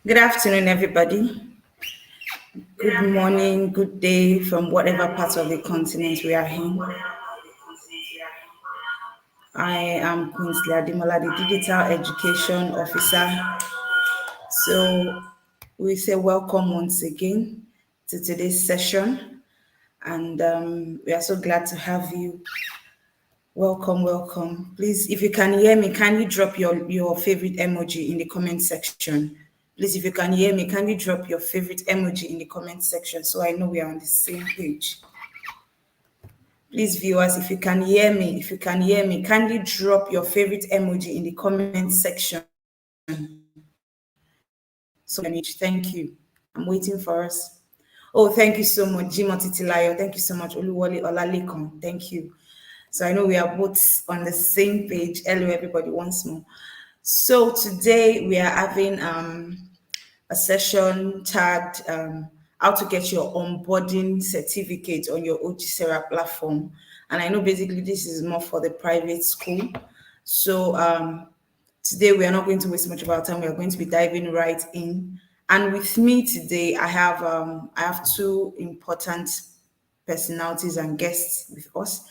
Good afternoon, everybody. Good morning, good day from whatever part of the continent we are in. I am Queensley Adimola, the Digital Education Officer. So we say welcome once again to today's session, and we are so glad to have you. Welcome, welcome. Please, if you can hear me, can you drop your favorite emoji in the comment section? Please, if you can hear me, can you drop your favorite emoji in the comment section so I know we are on the same page? Please, viewers, if you can hear me, kindly drop your favorite emoji in the comment section. So, thank you. I'm waiting for us. Oh, thank you so much, Jimo Titilayo. Thank you so much, Oluwole Olalekan. Thank you. So I know we are both on the same page. Hello, everybody, once more. So today we are having a session tagged how to get your onboarding certificate on your OGSERA platform. And I know basically this is more for the private school. So today we are not going to waste much of our time. We are going to be diving right in. And with me today, I have two important personalities and guests with us.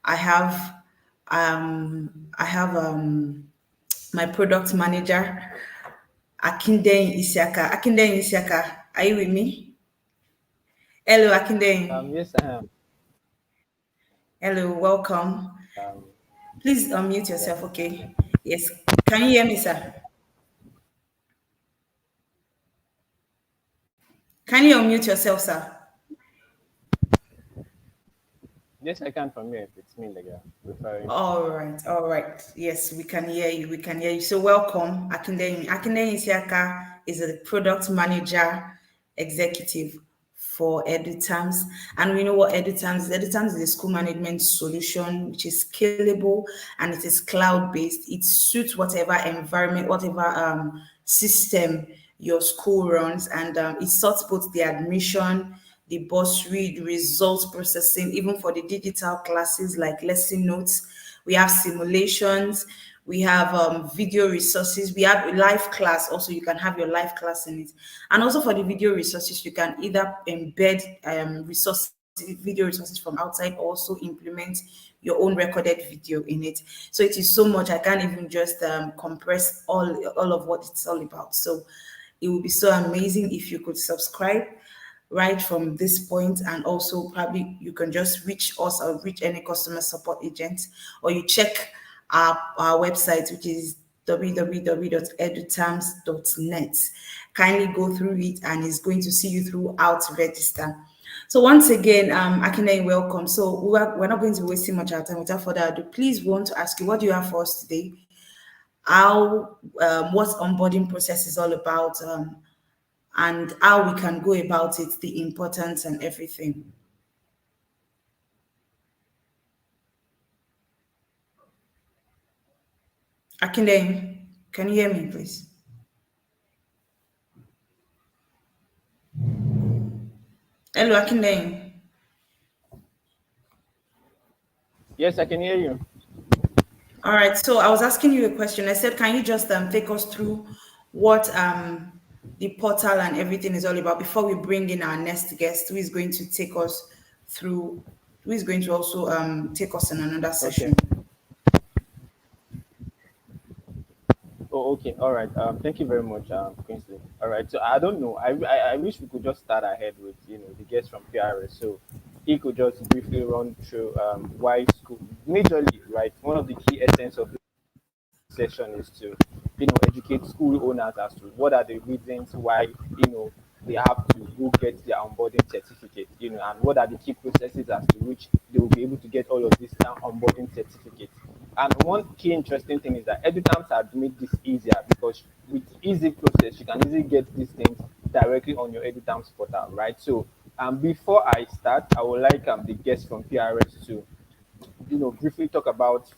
I have my product manager, Akindeyin Isiaka. Akindeyin Isiaka, are you with me? Hello, Akindeyin. Yes, I am. Hello, welcome. Um, Please unmute yeah. yourself, okay? Yes. Can you hear me, sir? Can you unmute yourself, sir? Yes, I can from here. If it's me, like referring to. All right, all right. Yes, we can hear you. We can hear you. So welcome, Akindeyin. Akindeyin Isiaka is a product manager executive for EduTAMS. And we know what EduTAMS is. EduTAMS is a school management solution which is scalable and it is cloud-based. It suits whatever environment, whatever system your school runs, and it sorts both the admission, the bursary, the results processing, even for the digital classes like lesson notes. We have simulations, we have video resources, we have live class. Also, you can have your live class in it. And also for the video resources, you can either embed video resources from outside, also implement your own recorded video in it. So it is so much, I can't even just compress all of what it's all about. So it would be so amazing if you could subscribe right from this point, and also probably you can just reach us or reach any customer support agent, or you check our website, which is www.edutams.net. Kindly go through it and it's going to see you through how to register. So once again, Akinei, welcome. So we're not going to waste too much of our time. Without further ado, please want to ask you, what do you have for us today? How what onboarding process is all about, and how we can go about it, the importance and everything. Akinde, can you hear me, please? Hello, Akinde. Yes, I can hear you. All right, so I was asking you a question. I said, can you just take us through what the portal and everything is all about before we bring in our next guest, who is going to take us through, who is going to also take us in another Okay. session. Oh, okay. All right. Thank you very much, Queensley. All right. So I don't know. I wish we could just start ahead with the guest from PRS. So he could just briefly run through why school majorly, right. One of the key essence of session is to educate school owners as to what are the reasons why they have to go get their onboarding certificate, and what are the key processes as to which they will be able to get all of these onboarding certificates. And one key interesting thing is that EduTAMS have made this easier, because with easy process you can easily get these things directly on your EduTAMS portal, right? So before I start, I would like the guests from PRS to briefly talk about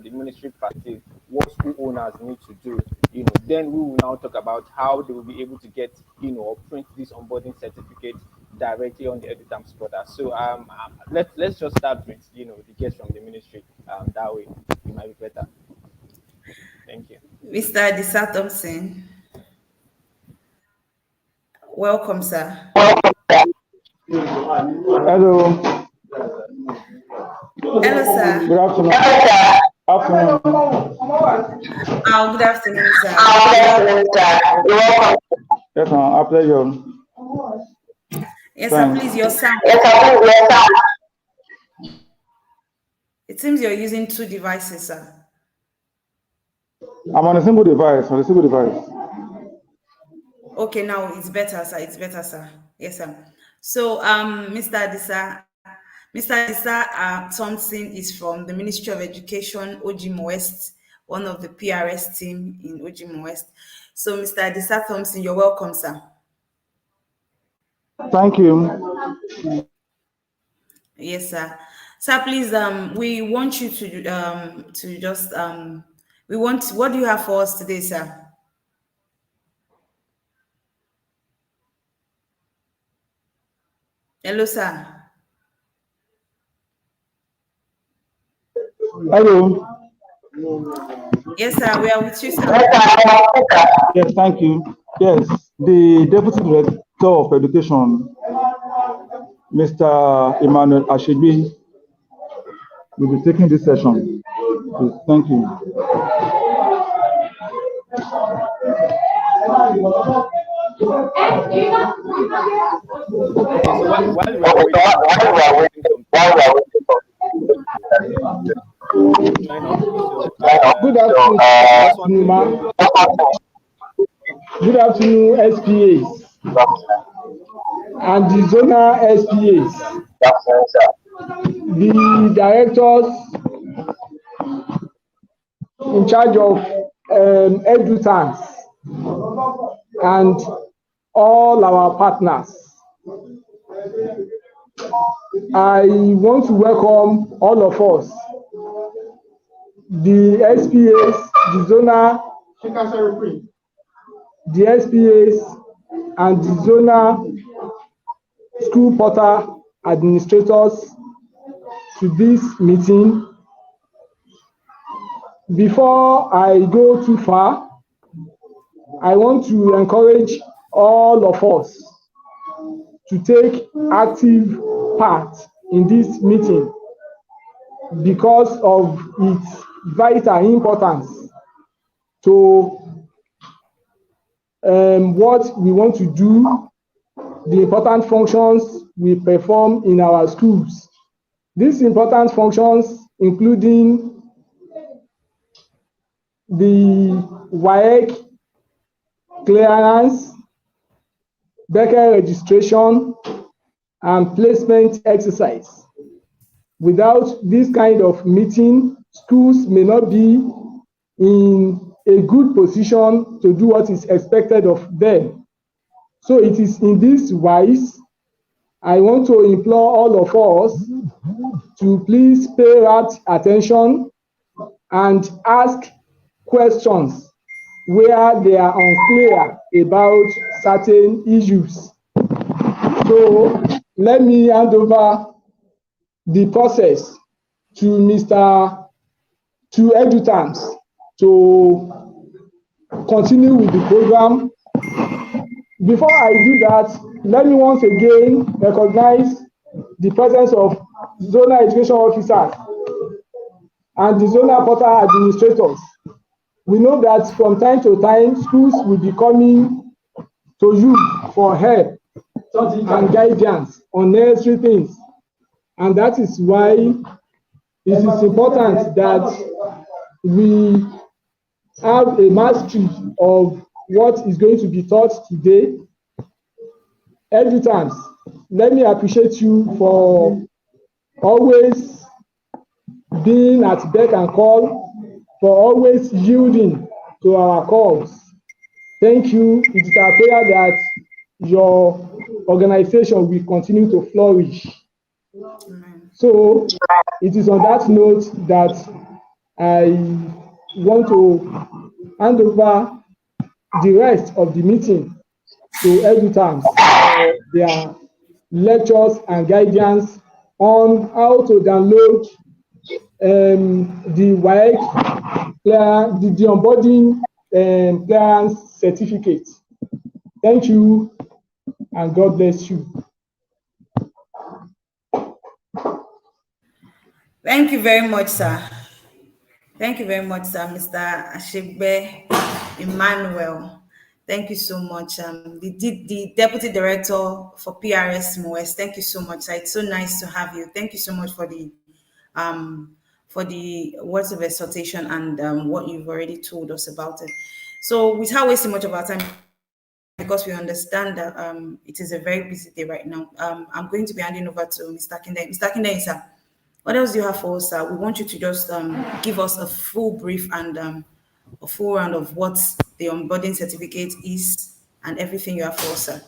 the ministry perspective, what school owners need to do. Then we will now talk about how they will be able to get, or print this onboarding certificate directly on the EduTAMS portal. So let's just start with the guest from the ministry. That way it might be better. Thank you. Mr. Adisa Thompson. Welcome, sir. Hello. Hello, sir. Good afternoon. Afternoon. Oh, good afternoon, sir. Yes, ma'am. A pleasure. Yes, sir. Thanks. Please, your sound. It seems you're using two devices, sir. I'm on a single device. Okay, now it's better, sir. It's better, sir. Yes, sir. So, Mr. Adisa Thompson is from the Ministry of Education, OGM West, one of the PRS team in OGM West. So, Mr. Adisa Thompson, you're welcome, sir. Thank you. Yes, sir. Sir, please, we want you to just what do you have for us today, sir? Hello, sir. Hello. Yes, sir. We are with you, sir. Yes, thank you. Yes, the Deputy Director of Education, Mr. Emmanuel Ashigbi, will be taking this session. Please, thank you. Okay, so while we are waiting some people to join us, so Good I just want afternoon, to ma'am. Good afternoon, SPAs and the zonal SPAs, the directors in charge of EduTAMS, and all our partners. I want to welcome all of us, the SPAs, the zonal, the SPAs, and the zonal school portal administrators to this meeting. Before I go too far, I want to encourage all of us to take active part in this meeting because of its vital importance to what we want to do, the important functions we perform in our schools. These important functions including the WAEC clearance, Becker registration, and placement exercise. Without this kind of meeting, schools may not be in a good position to do what is expected of them. So it is in this wise, I want to implore all of us to please pay rapt attention and ask questions where they are unclear about certain issues. So let me hand over the process to EduTAMS to continue with the program. Before I do that, let me once again recognize the presence of zonal education officers and the zonal portal administrators. We know that from time to time, schools will be coming to you for help and guidance on necessary things. And that is why it is important that we have a mastery of what is going to be taught today. EduTAMS, let me appreciate you for always being at beck and call, for always yielding to our calls. Thank you. It is our prayer that your organization will continue to flourish. Amen. So it is on that note that I want to hand over the rest of the meeting to EduTAMS for their lectures and guidance on how to download the WAEC, the onboarding clearance certificate. Thank you. and God bless you. Thank you very much, sir. Thank you very much, sir, Mr. Ashigbe Emmanuel. Thank you so much. The Deputy Director for PRS MOS. Thank you so much, sir. It's so nice to have you. Thank you so much for the words of exhortation and what you've already told us about it. So, without wasting much of our time, because we understand that it is a very busy day right now, I'm going to be handing over to Mr. Kinde. Mr. Kinde, sir, what else do you have for us, sir? We want you to just give us a full brief and a full round of what the onboarding certificate is and everything you have for us, sir.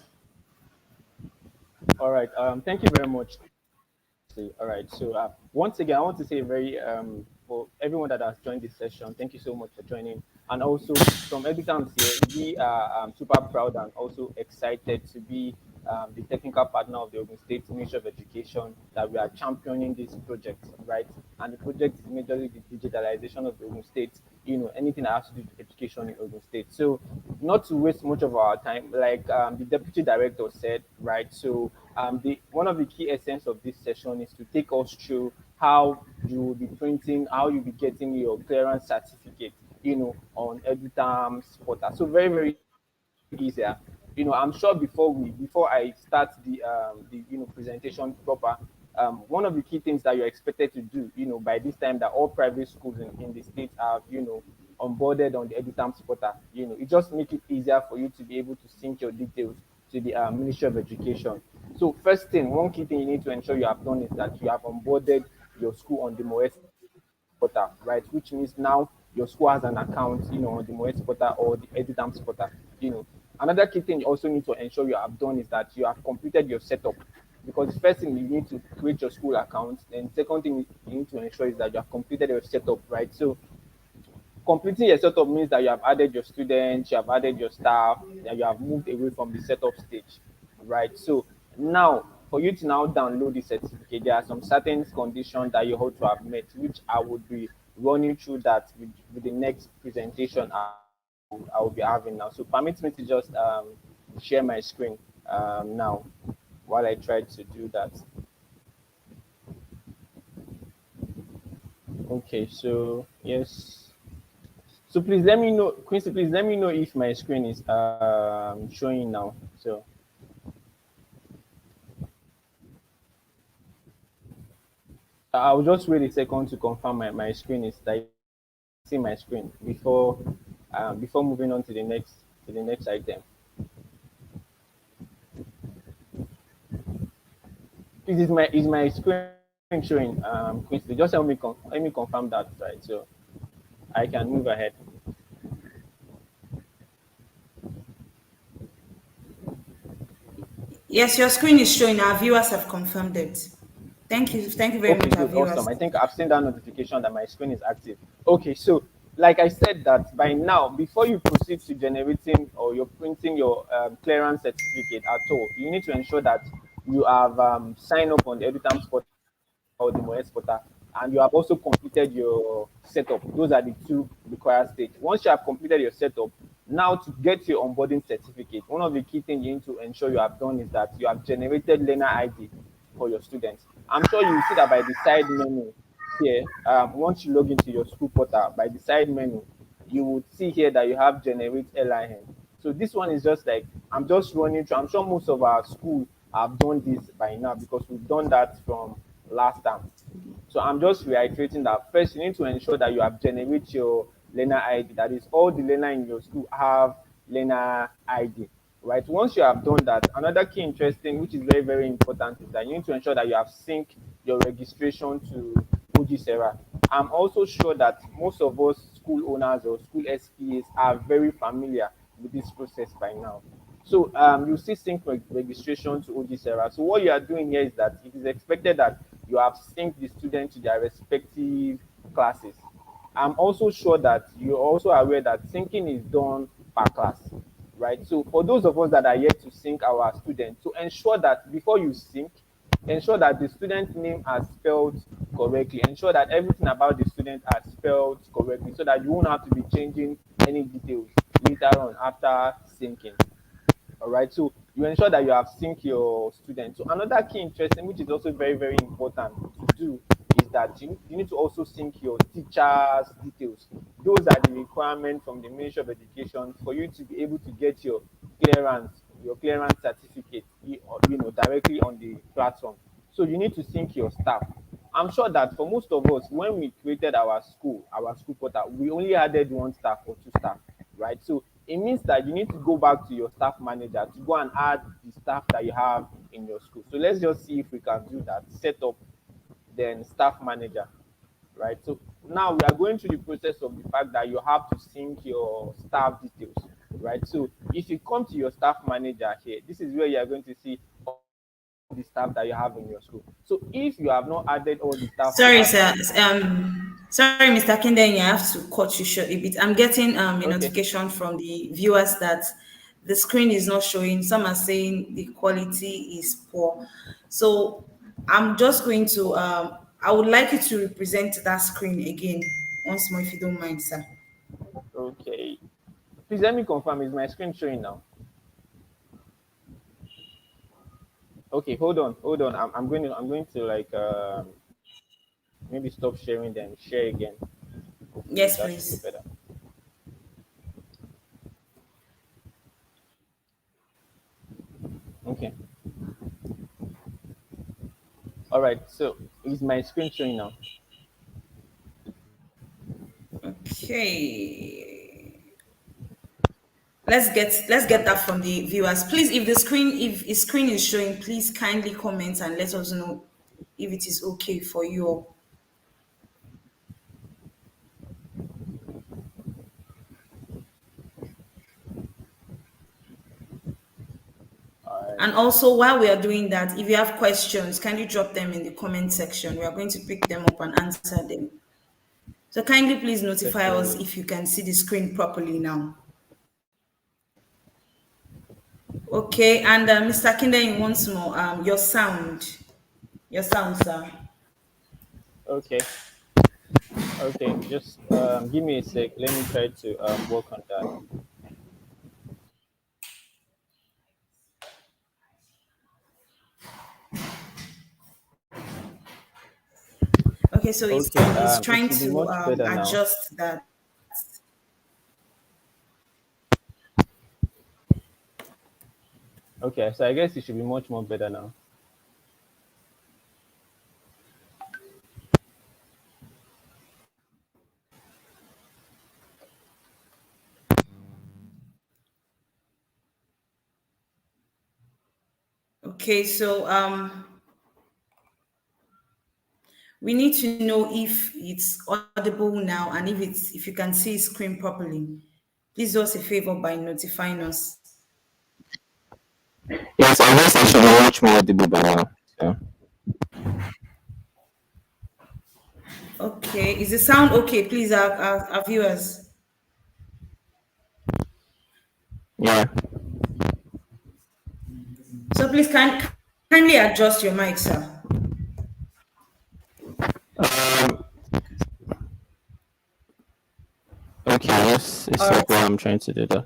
All right. Thank you very much. All right. So once again, I want to say very for everyone that has joined this session, thank you so much for joining. And also from EduTAMS here, we are super proud and also excited to be the technical partner of the Ogun State Ministry of Education, that we are championing this project, right? And the project is majorly the digitalization of the Ogun State. Anything that has to do with education in Ogun State. So, not to waste much of our time, like the deputy director said, right? So, the one of the key essence of this session is to take us through how you will be printing, how you'll be getting your clearance certificate, on EduTAMS portal. So very easier. I'm sure before I start the presentation proper, one of the key things that you're expected to do, by this time, that all private schools in the state have, onboarded on the EduTAMS portal. It just makes it easier for you to be able to sync your details to the Ministry of Education. So first thing, one key thing you need to ensure you have done is that you have onboarded your school on the MOES portal, right? Which means now your school has an account, on the MOES portal or the EduTAMS portal. Another key thing you also need to ensure you have done is that you have completed your setup. Because the first thing, you need to create your school account, and second thing you need to ensure is that you have completed your setup, right? So completing your setup means that you have added your students, you have added your staff, and you have moved away from the setup stage, right? So now, for you to now download the certificate, there are some certain conditions that you have to have met, which I would be running through that with the next presentation I will be having now. So permit me to just share my screen now while I try to do that. Okay, so yes. So please let me know, Quincy, please let me know if my screen is showing now. So I'll just wait a second to confirm my screen is that you can see my screen before moving on to the next item. Please, is my screen showing, Quincy? Just let me confirm that, right? So I can move ahead. Yes, your screen is showing. Our viewers have confirmed it. Thank you very Okay, much, our good, awesome. viewers. I think I've seen that notification that my screen is active. Okay, so like I said, that by now, before you proceed to generating or you're printing your clearance certificate at all, you need to ensure that you have signed up on the EduTAMS portal or the MOES portal, and you have also completed your setup. Those are the two required stages. Once you have completed your setup, now to get your onboarding certificate, one of the key things you need to ensure you have done is that you have generated learner ID for your students. I'm sure you will see that by the side menu here, once you log into your school portal, by the side menu, you would see here that you have generate LIN. So this one is just like, I'm just running through. I'm sure most of our school have done this by now because we've done that from last time. So I'm just reiterating that first you need to ensure that you have generated your learner ID. That is, all the learner in your school have learner ID. Right. Once you have done that, another key interesting, which is very important, is that you need to ensure that you have synced your registration to OGSERA. I'm also sure that most of us school owners or school SPAs are very familiar with this process by now. So you see sync registration to OGSERA. So what you are doing here is that it is expected that you have synced the students to their respective classes. I'm also sure that you're also aware that syncing is done per class, right? So for those of us that are yet to sync our students, to ensure that before you sync, ensure that the student name are spelled correctly. Ensure that everything about the student are spelled correctly so that you won't have to be changing any details later on after syncing. All right. So you ensure that you have synced your students. So another key interesting, which is also very, very important to do, is that you need to also sync your teachers' details. Those are the requirements from the Ministry of Education for you to be able to get your clearance certificate, directly on the platform. So you need to sync your staff. I'm sure that for most of us, when we created our school portal, we only added one staff or two staff, right? So it means that you need to go back to your staff manager to go and add the staff that you have in your school. So let's just see if we can do that. Set up, then staff manager, right? So now we are going through the process of the fact that you have to sync your staff details, right? So if you come to your staff manager here, this is where you are going to see all the staff that you have in your school. So if you have not added all the staff you Sorry, have, sir. Sorry, Mr. Kinden, I have to cut you short a bit. I'm getting a okay, notification from the viewers that the screen is not showing. Some are saying the quality is poor. So I'm just going to, I would like you to represent that screen again once more, if you don't mind, sir. okay. Please let me confirm, is my screen showing now? Okay, hold on. I'm going to like maybe stop sharing then share again. Hopefully Yes, that should be please. better. Okay. All right. So is my screen showing now? Okay. Let's get that from the viewers. Please, if the screen is showing, please kindly comment and let us know if it is okay for you all. All right. And also, while we are doing that, if you have questions, kindly drop them in the comment section. We are going to pick them up and answer them. So kindly please notify us Okay. if you can see the screen properly now. Okay, and Mr. Kinden, once more, your sound, sir. Okay. Okay. Just give me a sec. Let me try to work on that. Okay, so Okay. it's It trying should be to much better now. adjust that. Okay. So I guess it should be much more better now. Okay, so we need to know if it's audible now and if you can see screen properly. Please do us a favor by notifying us. Yes, I guess I should be much more audible by now. So Okay, is the sound okay? Please, our viewers. yeah. So please kindly adjust your mic, sir. Um. Okay. Yes. It's All like right. what I'm trying to do that.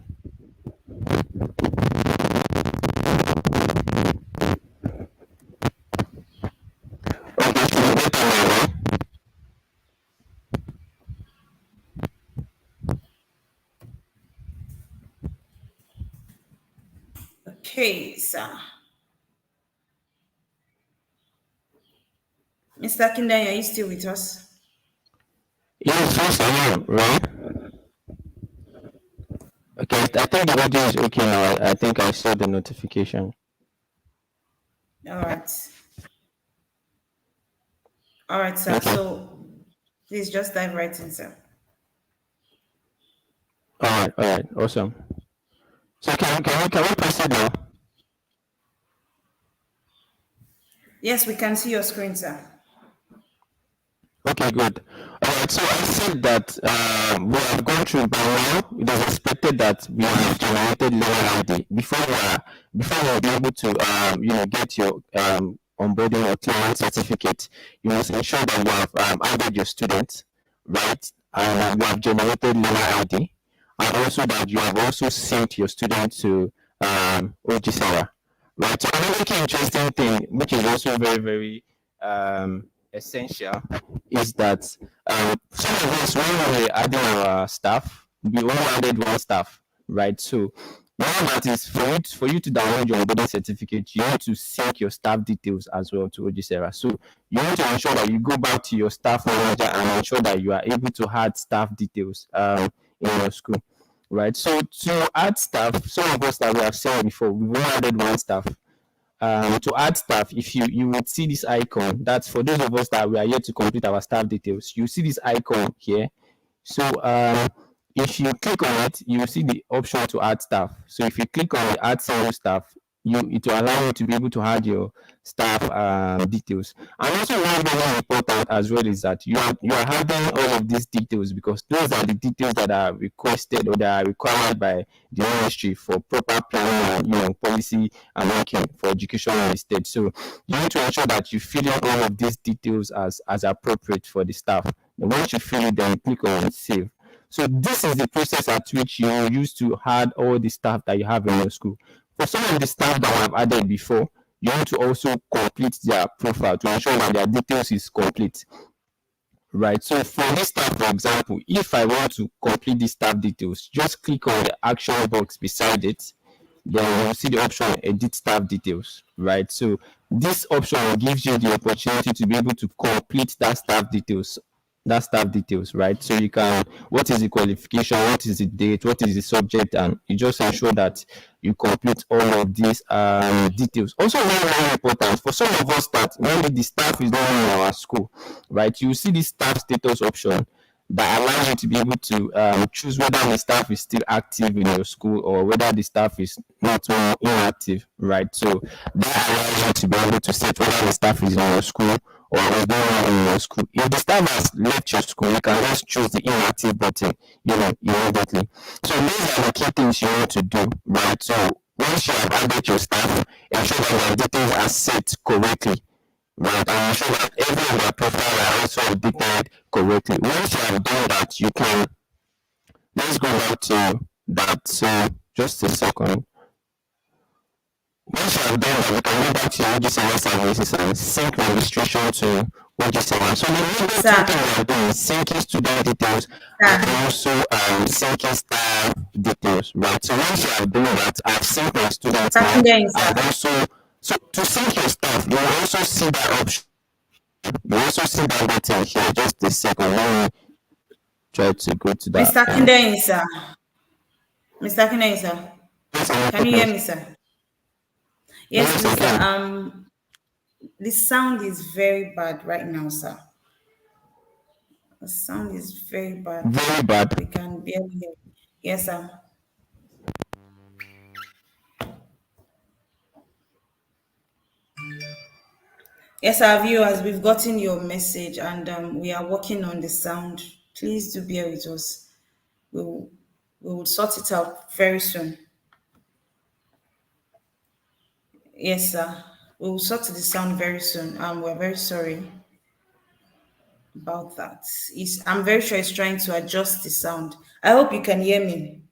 Okay. It should be better now, right? Okay, sir. Mr. Kindan, are you still with us? Yes. Yes, I am. Right. Okay. I think the audio is okay now. I think I saw the notification. All right. All right, sir. Okay. So please just dive right in, sir. All right. All right. Awesome. So can we proceed now? Yes, we can see your screen, sir. Okay, good. All right, so I said that we have gone through by now. It is expected that we have generated level ID before we'll be able to get your onboarding or clearance certificate. You must ensure that you have added your students, right, and you have generated level ID, and also that you have also sent your students to OGSERA, Right. So another key interesting thing, which is also very, very essential, is that some of us, when we were adding our staff, we only added one staff, right? So one that is for you to download your onboarding certificate, you need to sync your staff details as well to OGSERA. So you need to ensure that you go back to your staff manager and ensure that you are able to add staff details in your school. Right. So to add staff, some of us that we have said before, we've only added one staff. To add staff, if you would see this icon, that's for those of us that we are yet to complete our staff details. You see this icon here. So if you click on it, you see the option to add staff. So if you click on the add single staff, it will allow you to be able to add your staff details. And also one very important as well is that you are adding all of these details because those are the details that are requested or that are required by the ministry for proper planning and policy and working for education in the state. So you need to ensure that you fill in all of these details as appropriate for the staff. And once you fill it, then you click on save. So this is the process at which you use to add all the staff that you have in your school. For some of the staff that I have added before, you need to also complete their profile to ensure that their details is complete. Right. So for this staff, for example, if I want to complete the staff details, just click on the action box beside it. Then you'll see the option edit staff details. Right. So this option gives you the opportunity to be able to complete that staff details, right? So you can, what is the qualification, what is the date, what is the subject, and you just ensure that you complete all of these details. Also, very, very important for some of us that maybe the staff is not in our school, right? You see this staff status option that allows you to be able to choose whether the staff is still active in your school or whether the staff is not inactive, right? So that allows you to be able to set whether the staff is in your school or is going on in your school. If the staff has left your school, you can just choose the inactive button, immediately. So these are the key things you need to do, right? So once you have added your staff, ensure that your details are set correctly. Right, and ensure that every of your profile are also updated correctly. Once you have done that, you can, let's go back to that. So just a second. Once you have done that, we can go back to your OGSERA services and sync registration to OGSERA. So the major two Sir, things we are doing is syncing student details and sir, also syncing staff details, right? So once you have done that, I've synced my students now. secondary, I've sir. also, so to sync your staff, you will also see that option. You also see that button here. Just a second. Let me try to go to that. Mr. Kindeng, sir. Mr. Kindeng, sir. Yes, any Can you hear problem? me, sir? Yes, Yes, I please, sir. can. The sound is very bad right now, sir. The sound is very bad. Very bad. We can barely hear. Yes, sir. Yes, our viewers, we've gotten your message and we are working on the sound. Please do bear with us. We will sort it out very soon. Yes, sir. We will sort the sound very soon. We're very sorry about that. I'm very sure it's trying to adjust the sound. I hope you can hear me.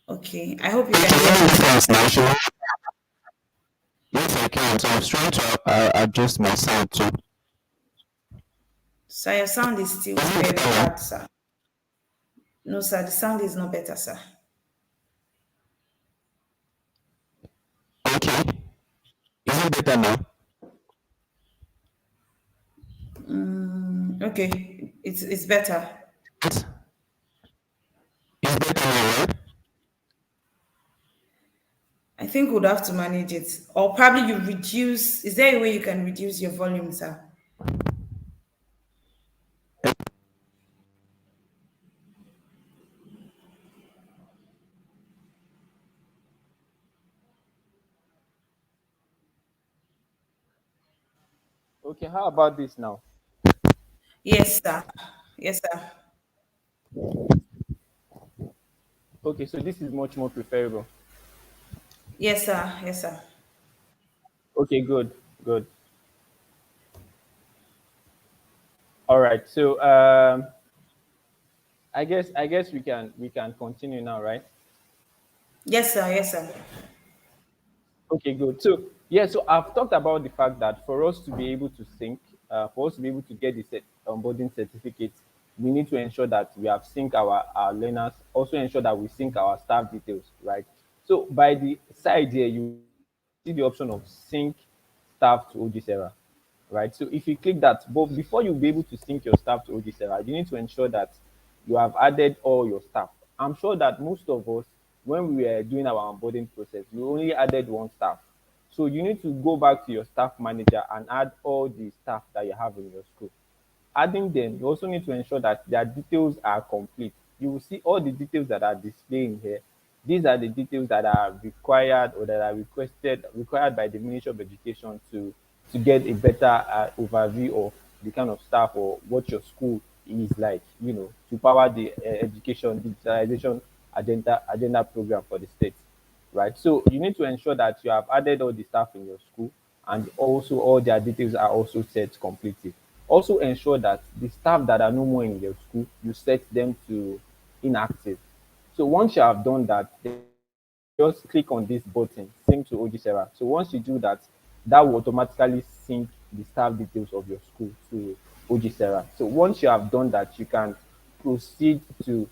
Okay, I hope you You can can hear hear me. the difference now. Yes, I can. So I was trying to adjust my sound too. So your sound is still Is it very better now? bad, sir. No, sir, the sound is not better, sir. Okay. Is it better now? Okay, it's better. It's better now, right? I think we'd have to manage it. Or probably you reduce. Is there a way you can reduce your volume, sir? Okay, how about this now? Yes, sir. Yes, sir. Okay, so this is much more preferable. Yes, sir. Yes, sir. Okay, good, good. All right. So I guess we can continue now, right? Yes, sir. Yes, sir. Okay, good. So yeah, so I've talked about the fact that for us to be able to sync, for us to be able to get the onboarding certificate, we need to ensure that we have sync our learners. Also ensure that we sync our staff details, right? So by the side here, you see the option of sync staff to OGSERA, right? So if you click that, but before you'll be able to sync your staff to OGSERA, you need to ensure that you have added all your staff. I'm sure that most of us, when we were doing our onboarding process, we only added one staff. So you need to go back to your staff manager and add all the staff that you have in your school. Adding them, you also need to ensure that their details are complete. You will see all the details that are displaying here. These are the details that are required or that are required by the Ministry of Education to get a better overview of the kind of staff or what your school is like, to power the education digitalization agenda program for the state, right? So you need to ensure that you have added all the staff in your school and also all their details are also set completely. Also ensure that the staff that are no more in your school, you set them to inactive. So once you have done that, then just click on this button, sync to OGSERA. So once you do that, that will automatically sync the staff details of your school to OGSERA. So once you have done that, you can proceed to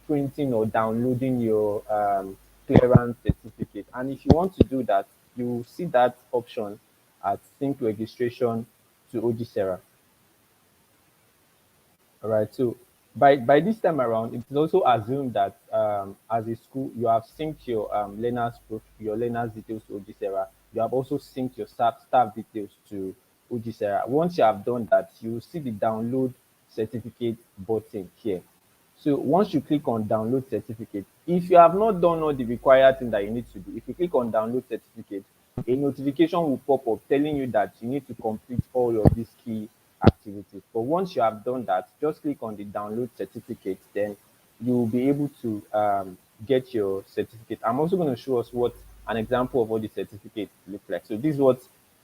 printing or downloading your clearance certificate. And if you want to do that, you will see that option at sync registration to OGSERA. All right. So by this time around, it is also assumed that as a school you have synced your learners details to OGSERA. You have also synced your staff details to OGSERA. Once you have done that, you will see the download certificate button here. So once you click on download certificate, if you have not done all the required thing that you need to do, if you click on download certificate, a notification will pop up telling you that you need to complete all of these key activities. But once you have done that, just click on the download certificate, then you will be able to get your certificate. I'm also going to show us what an example of what the certificate looks like. So this is what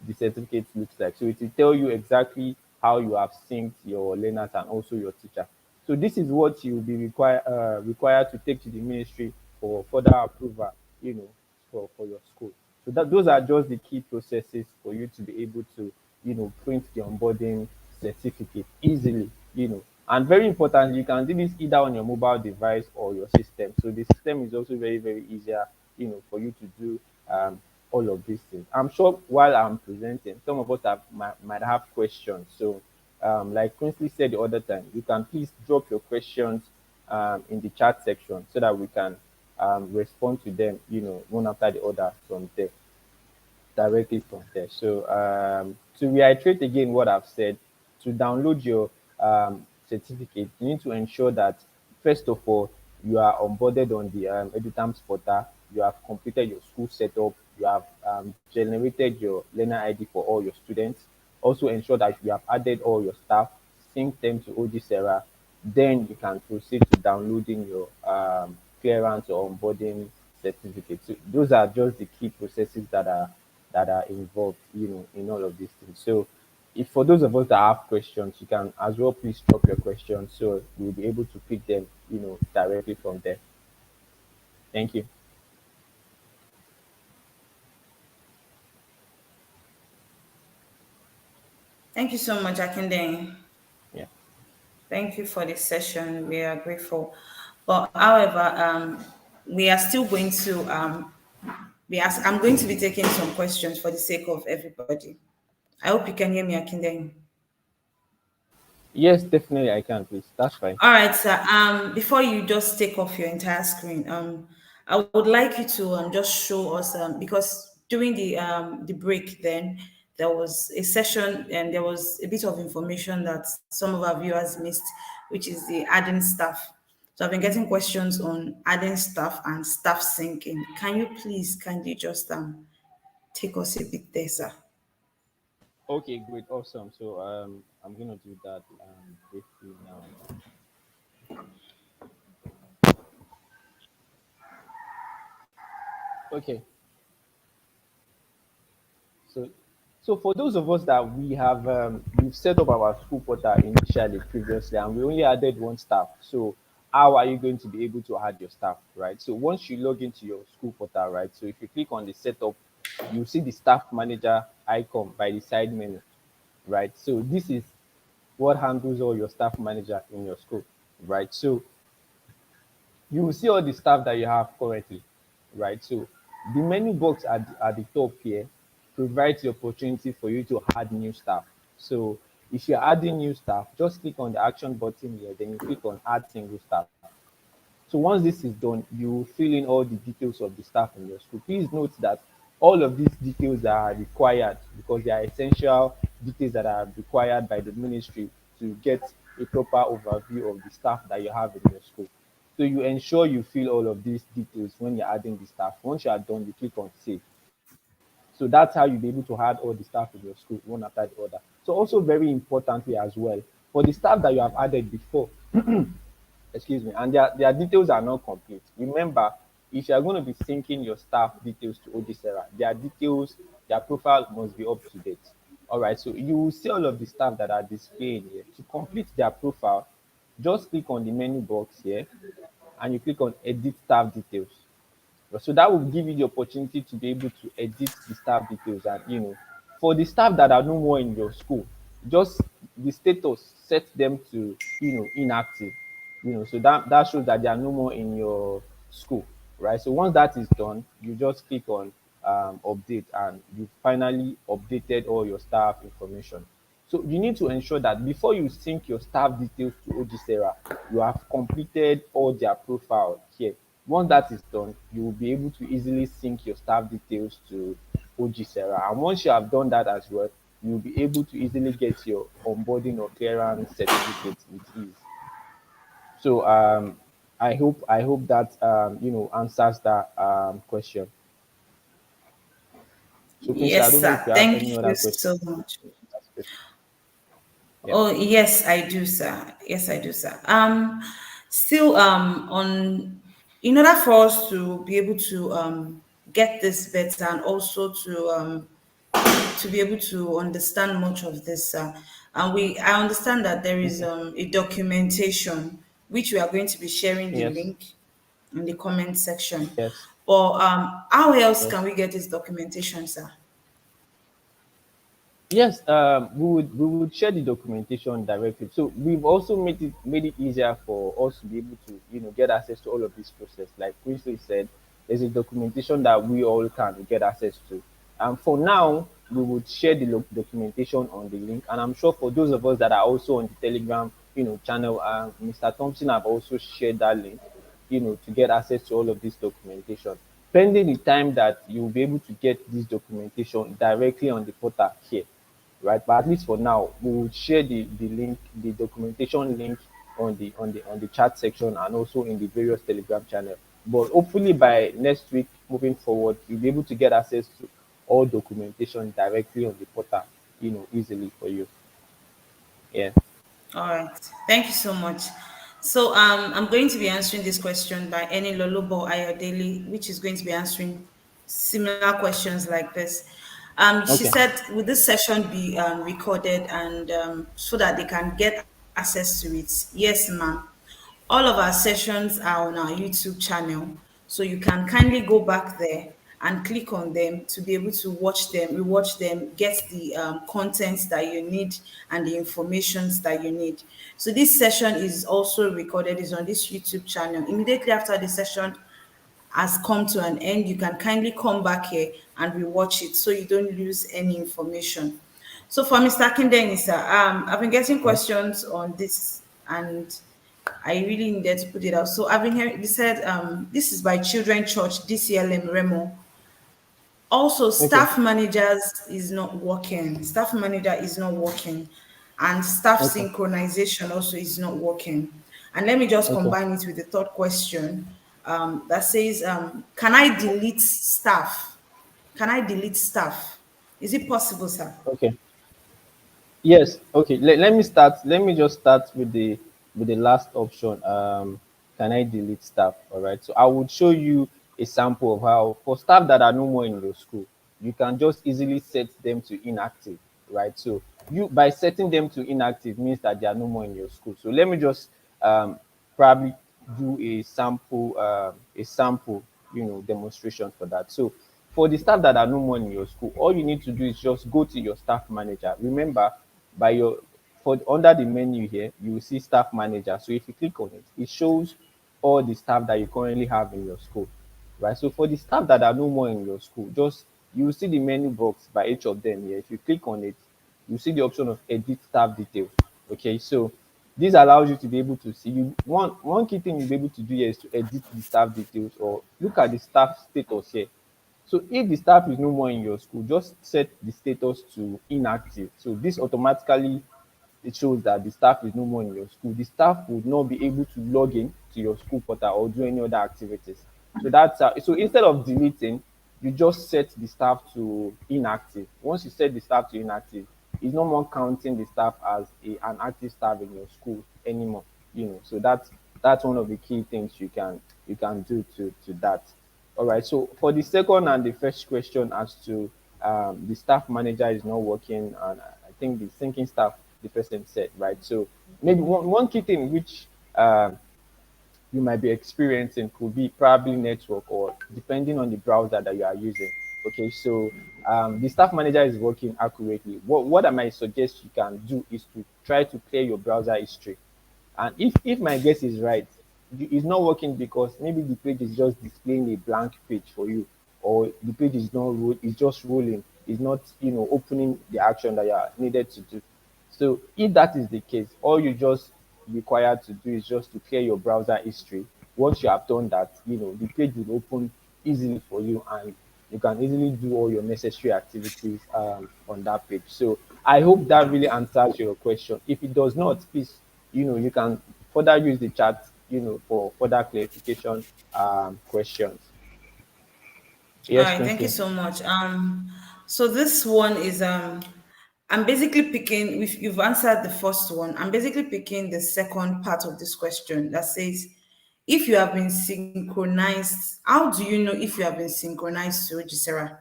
the certificate looks like. So it will tell you exactly how you have synced your learners and also your teacher. So this is what you will be required to take to the ministry for further approval, for your school. So that those are just the key processes for you to be able to, print the onboarding certificate easily, And very important, you can do this either on your mobile device or your system. So the system is also very, very easier, for you to do all of these things. I'm sure while I'm presenting, some of us might have questions. So like Quincy said the other time, you can please drop your questions in the chat section so that we can respond to them, one after the other from there, directly from there. So to reiterate again what I've said, to download your certificate, you need to ensure that first of all you are onboarded on the EduTAMS portal, you have completed your school setup, you have generated your learner ID for all your students. Also ensure that you have added all your staff, sync them to OGSERA, then you can proceed to downloading your clearance or onboarding certificate. So those are just the key processes that are involved, in all of these things. So if for those of us that have questions, you can as well please drop your questions so we'll be able to pick them, directly from there. Thank you. Thank you so much, Akinde. Yeah. Thank you for this session. We are grateful. But however, we are still going to I'm going to be taking some questions for the sake of everybody. I hope you can hear me, Akinde. Yes, definitely I can, please. That's fine. All right, sir. Before you just take off your entire screen, I would like you to just show us because during the break, then there was a session and there was a bit of information that some of our viewers missed, which is the adding staff. So I've been getting questions on adding staff and staff syncing. Can you please kindly just take us a bit there, sir? Okay, great, awesome. So I'm gonna do that briefly now. Okay, so for those of us that we've set up our school portal initially previously, and we only added one staff. So how are you going to be able to add your staff, right? So once you log into your school portal, right? So if you click on the setup, you see the staff manager icon by the side menu, right? So this is what handles all your staff manager in your school, right? So you will see all the staff that you have currently, right? So the menu box at the top here provides the opportunity for you to add new staff. So if you're adding new staff, just click on the action button here, then you click on add single staff. So once this is done, you fill in all the details of the staff in your school. Please note that all of these details are required because they are essential details that are required by the ministry to get a proper overview of the staff that you have in your school. So you ensure you fill all of these details when you're adding the staff. Once you are done, you click on save. So that's how you'll be able to add all the staff in your school one after the other. So also very importantly as well, for the staff that you have added before, excuse me, and their details are not complete. Remember, if you are going to be syncing your staff details to OGSERA, their details, their profile must be up to date. All right, so you will see all of the staff that are displayed here. To complete their profile, just click on the menu box here and you click on edit staff details. So that will give you the opportunity to be able to edit the staff details. And for the staff that are no more in your school, just the status set them to inactive. So that shows that they are no more in your school, right? So once that is done, you just click on update, and you finally updated all your staff information. So you need to ensure that before you sync your staff details to OGSERA, you have completed all their profile here. Once that is done, you will be able to easily sync your staff details to OGSERA. And once you have done that as well, you'll be able to easily get your onboarding or clearance certificate with ease. So I hope that answers that question. So Quincy, I Yes, don't know if sir. you have Thank any you other questions. so much. Yeah. Oh, yes, I do, sir. Yes, I do, sir. Still, on in order for us to be able to get this better and also to be able to understand much of this, and I understand that there is Okay. a documentation which we are going to be sharing the Yes. link in the comment section. Yes. But how else Yes. can we get this documentation, sir? Yes, we would share the documentation directly. So we've also made it easier for us to be able to get access to all of this process. Like Quincy said, there's a documentation that we all can get access to. And for now, we would share the documentation on the link. And I'm sure for those of us that are also on the Telegram channel, Mr. Thompson have also shared that link to get access to all of this documentation. Pending the time that you'll be able to get this documentation directly on the portal here, right? But at least for now, we will share the link, the documentation link on the chat section and also in the various Telegram channel. But hopefully by next week, moving forward, you'll be able to get access to all documentation directly on the portal, easily for you. Yeah. All right. Thank you so much. So I'm going to be answering this question by Eni Lolobo Ayodele, which is going to be answering similar questions like this. She Okay. said, "Will this session be recorded and so that they can get access to it?" Yes, ma'am. All of our sessions are on our YouTube channel, so you can kindly go back there and click on them to be able to watch them, rewatch them, get the contents that you need and the informations that you need. So this session is also recorded, is on this YouTube channel. Immediately after the session has come to an end, you can kindly come back here and rewatch it so you don't lose any information. So for Mr. Akindeni, sir, I've been getting Yes. questions on this and I really needed to put it out. So I've been hearing, they said this is by Children Church, DCLM Remo. Also, Okay. staff managers is not working. Staff manager is not working. And staff Okay. synchronization also is not working. And let me just Okay. combine it with the third question that says, can I delete staff? Can I delete staff? Is it possible, sir? Okay. Yes. Okay. Let me start. Let me just start with the last option. Can I delete staff? All right. So I would show you a sample of how for staff that are no more in your school, you can just easily set them to inactive. Right. So you by setting them to inactive means that they are no more in your school. So let me just probably do a sample, demonstration for that. So for the staff that are no more in your school, all you need to do is just go to your staff manager. Remember, by your for under the menu here, you will see staff manager. So if you click on it, it shows all the staff that you currently have in your school, right? So for the staff that are no more in your school, just you will see the menu box by each of them here. If you click on it, you see the option of edit staff details. Okay, so this allows you to be able to see you one key thing you'll be able to do here is to edit the staff details or look at the staff status here. So if the staff is no more in your school, just set the status to inactive. So this automatically it shows that the staff is no more in your school. The staff would not be able to log in to your school portal or do any other activities. So that's so instead of deleting, you just set the staff to inactive. Once you set the staff to inactive, it's no more counting the staff as an active staff in your school anymore. So that's one of the key things you can do to that. All right. So for the second and the first question as to the staff manager is not working, and I think the thinking staff the person said, right? So maybe one key thing which you might be experiencing could be probably network or depending on the browser that you are using. Okay, so the staff manager is working accurately. What I might suggest you can do is to try to clear your browser history. And if my guess is right, it's not working because maybe the page is just displaying a blank page for you, or the page is not it's just rolling. It's not opening the action that you are needed to do. So if that is the case, all you just required to do is just to clear your browser history. Once you have done that, the page will open easily for you and you can easily do all your necessary activities on that page. So I hope that really answers your question. If it does not, please, you can further use the chat, for further clarification questions. All Yes, right, thank you Quincy. so much. So this one is I'm basically picking. If you've answered the first one, I'm basically picking the second part of this question that says, if you have been synchronized, how do you know if you have been synchronized to OGSERA?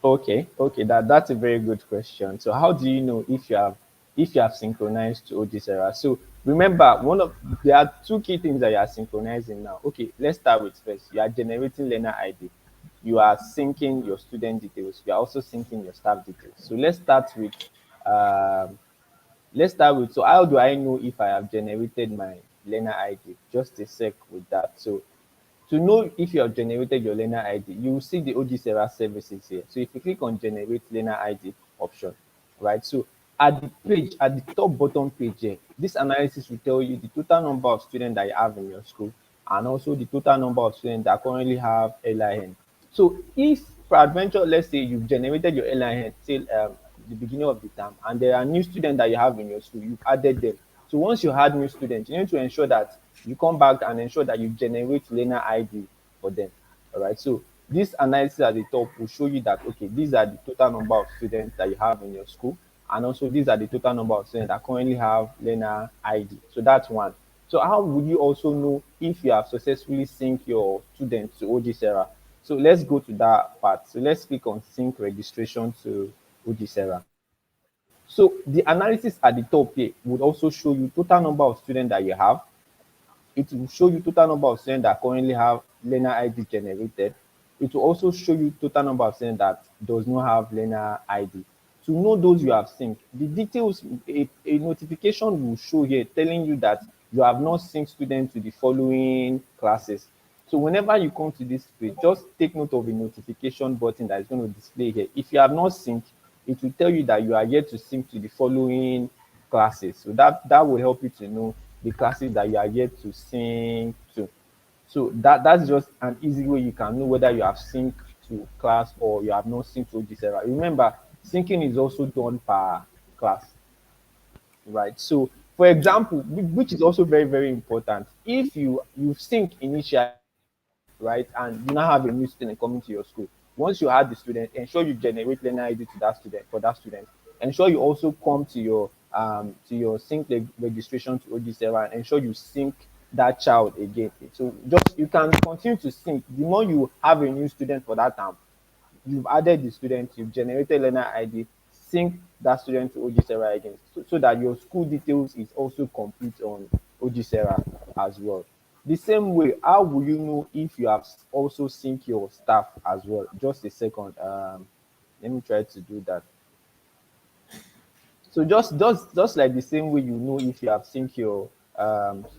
Okay, that's a very good question. So how do you know if you have synchronized to OGSERA? So remember, there are two key things that you are synchronizing now. Okay, let's start with first. You are generating learner ID. You are syncing your student details. You are also syncing your staff details. So um, so how do I know if I have generated my learner ID? Just a sec with that. So to know if you have generated your learner ID, you will see the OGSERA services here. So if you click on generate learner ID option, right? So at the top bottom page here, this analysis will tell you the total number of students that you have in your school and also the total number of students that currently have LIN. So if peradventure, let's say you've generated your LIN till the beginning of the term and there are new students that you have in your school, you've added them. So once you add new students, you need to ensure that you come back and ensure that you generate learner ID for them. All right. So this analysis at the top will show you that okay, these are the total number of students that you have in your school, and also these are the total number of students that currently have learner ID. So that's one. So how would you also know if you have successfully synced your students to OGSERA? So let's go to that part. So let's click on sync registration to OGSERA. So the analysis at the top here would also show you total number of students that you have. It will show you total number of students that currently have learner ID generated. It will also show you total number of students that does not have learner ID. To know those you have synced, the details, a notification will show here telling you that you have not synced students to the following classes. So whenever you come to this page, just take note of the notification button that is going to display here. If you have not synced, it will tell you that you are yet to sync to the following classes. So that will help you to know the classes that you are yet to sync to. So that's just an easy way you can know whether you have synced to class or you have not synced to OGSERA. Remember, syncing is also done per class, right? So for example, which is also very, very important, if you sync initially, right? And you now have a new student coming to your school. Once you add the student, ensure you generate learner ID to that student for that student. Ensure you also come to your sync registration to OGSERA and ensure you sync that child again. So just you can continue to sync. The more you have a new student for that term, you've added the student, you've generated learner ID, sync that student to OGSERA again, so that your school details is also complete OGSERA as well. The same way, how will you know if you have also synced your staff as well? Just a second. Let me try to do that. So just like the same way you know if you have synced your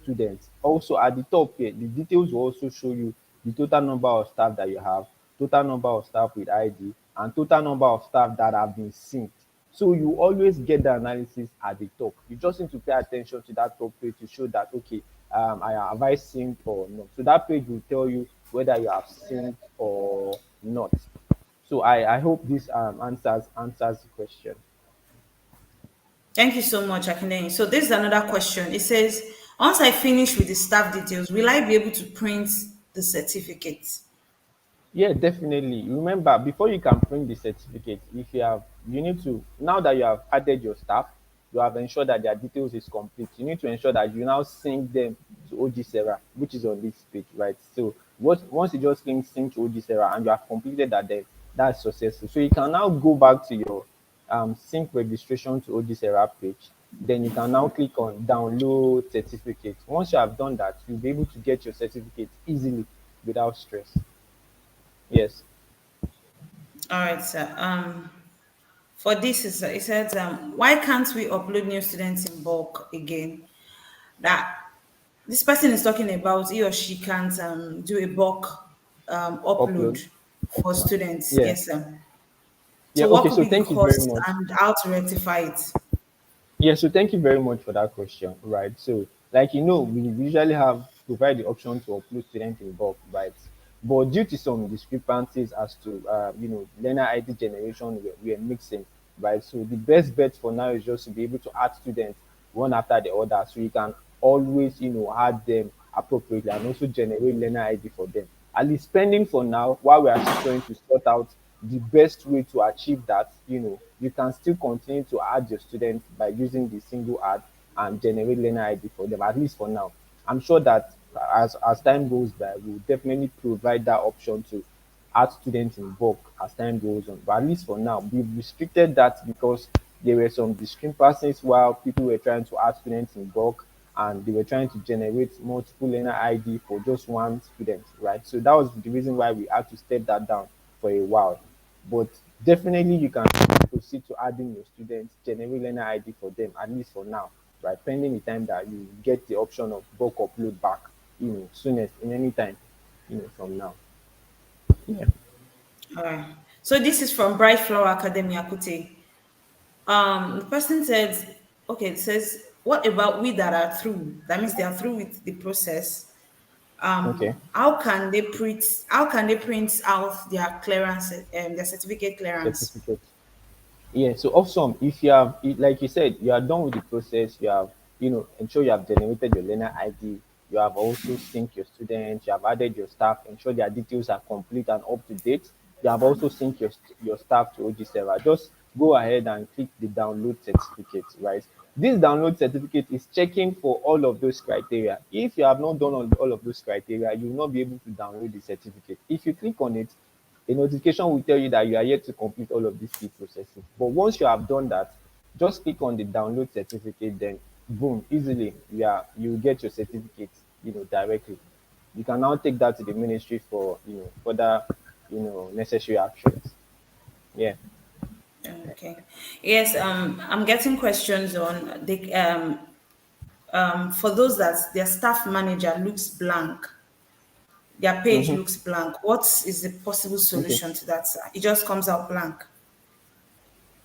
students. Also at the top here, the details will also show you the total number of staff that you have, total number of staff with ID, and total number of staff that have been synced. So you always get the analysis at the top. You just need to pay attention to that top page to show that okay, have I synced or not. So that page will tell you whether you have synced or not. So I hope this answers the question. Thank you so much, Akineni. So this is another question. It says, once I finish with the staff details, will I be able to print the certificate? Yeah, definitely. Remember, before you can print the certificate, if you have, you need to, now that you have added your staff, you have ensured that their details is complete. You need to ensure that you now sync them to OGSERA, which is on this page, right? So once you just sync to OGSERA and you have completed that, then that's successful. So you can now go back to your sync registration to OGSERA page. Then you can now click on download certificate. Once you have done that, you'll be able to get your certificate easily without stress. Yes. All right, sir. For this, it says, why can't we upload new students in bulk again? That this person is talking about he or she can't do a bulk upload Upload. for students. Yeah. Yes, sir. Yeah. So what Okay. could So be the thank you very cost much. and how to rectify it? Yeah, so thank you very much for that question, right? So, like we usually have provide the option to upload students in bulk, right? But due to some discrepancies as to learner ID generation, we're mixing, right? So the best bet for now is just to be able to add students one after the other, so you can always add them appropriately and also generate learner ID for them. At least pending for now, while we are still trying to sort out the best way to achieve that, you can still continue to add your students by using the single ad and generate learner ID for them, at least for now. I'm sure that as time goes by, we'll definitely provide that option to add students in bulk as time goes on. But at least for now, we've restricted that because there were some discrepancies while people were trying to add students in bulk and they were trying to generate multiple learner ID for just one student, right? So that was the reason why we had to step that down for a while. But definitely you can proceed to adding your students, generate learner ID for them, at least for now, right? Pending the time that you get the option of bulk upload back, soonest in any time, from now. Yeah. All right. So this is from Bright Flower Academy Akute. The person says, okay, it says, what about we that are through? That means they are through with the process. Okay. How can they print out their clearance, their certificate clearance? Certificate. Yeah, so awesome. If you have, like you said, you are done with the process, you have, ensure you have generated your learner ID, you have also synced your students, you have added your staff, ensure their details are complete and up to date. You have also synced your staff to OGSERA. Just go ahead and click the download certificate, right? This download certificate is checking for all of those criteria. If you have not done all of those criteria, you will not be able to download the certificate. If you click on it, a notification will tell you that you are yet to complete all of these key processes. But once you have done that, just click on the download certificate, then boom, easily you get your certificate, directly. You can now take that to the ministry for further, necessary actions. Yeah. Okay. Yes, I'm getting questions on for those that their staff manager looks blank, their page Mm-hmm. looks blank. What is the possible Okay. solution to that, sir? It just comes out blank.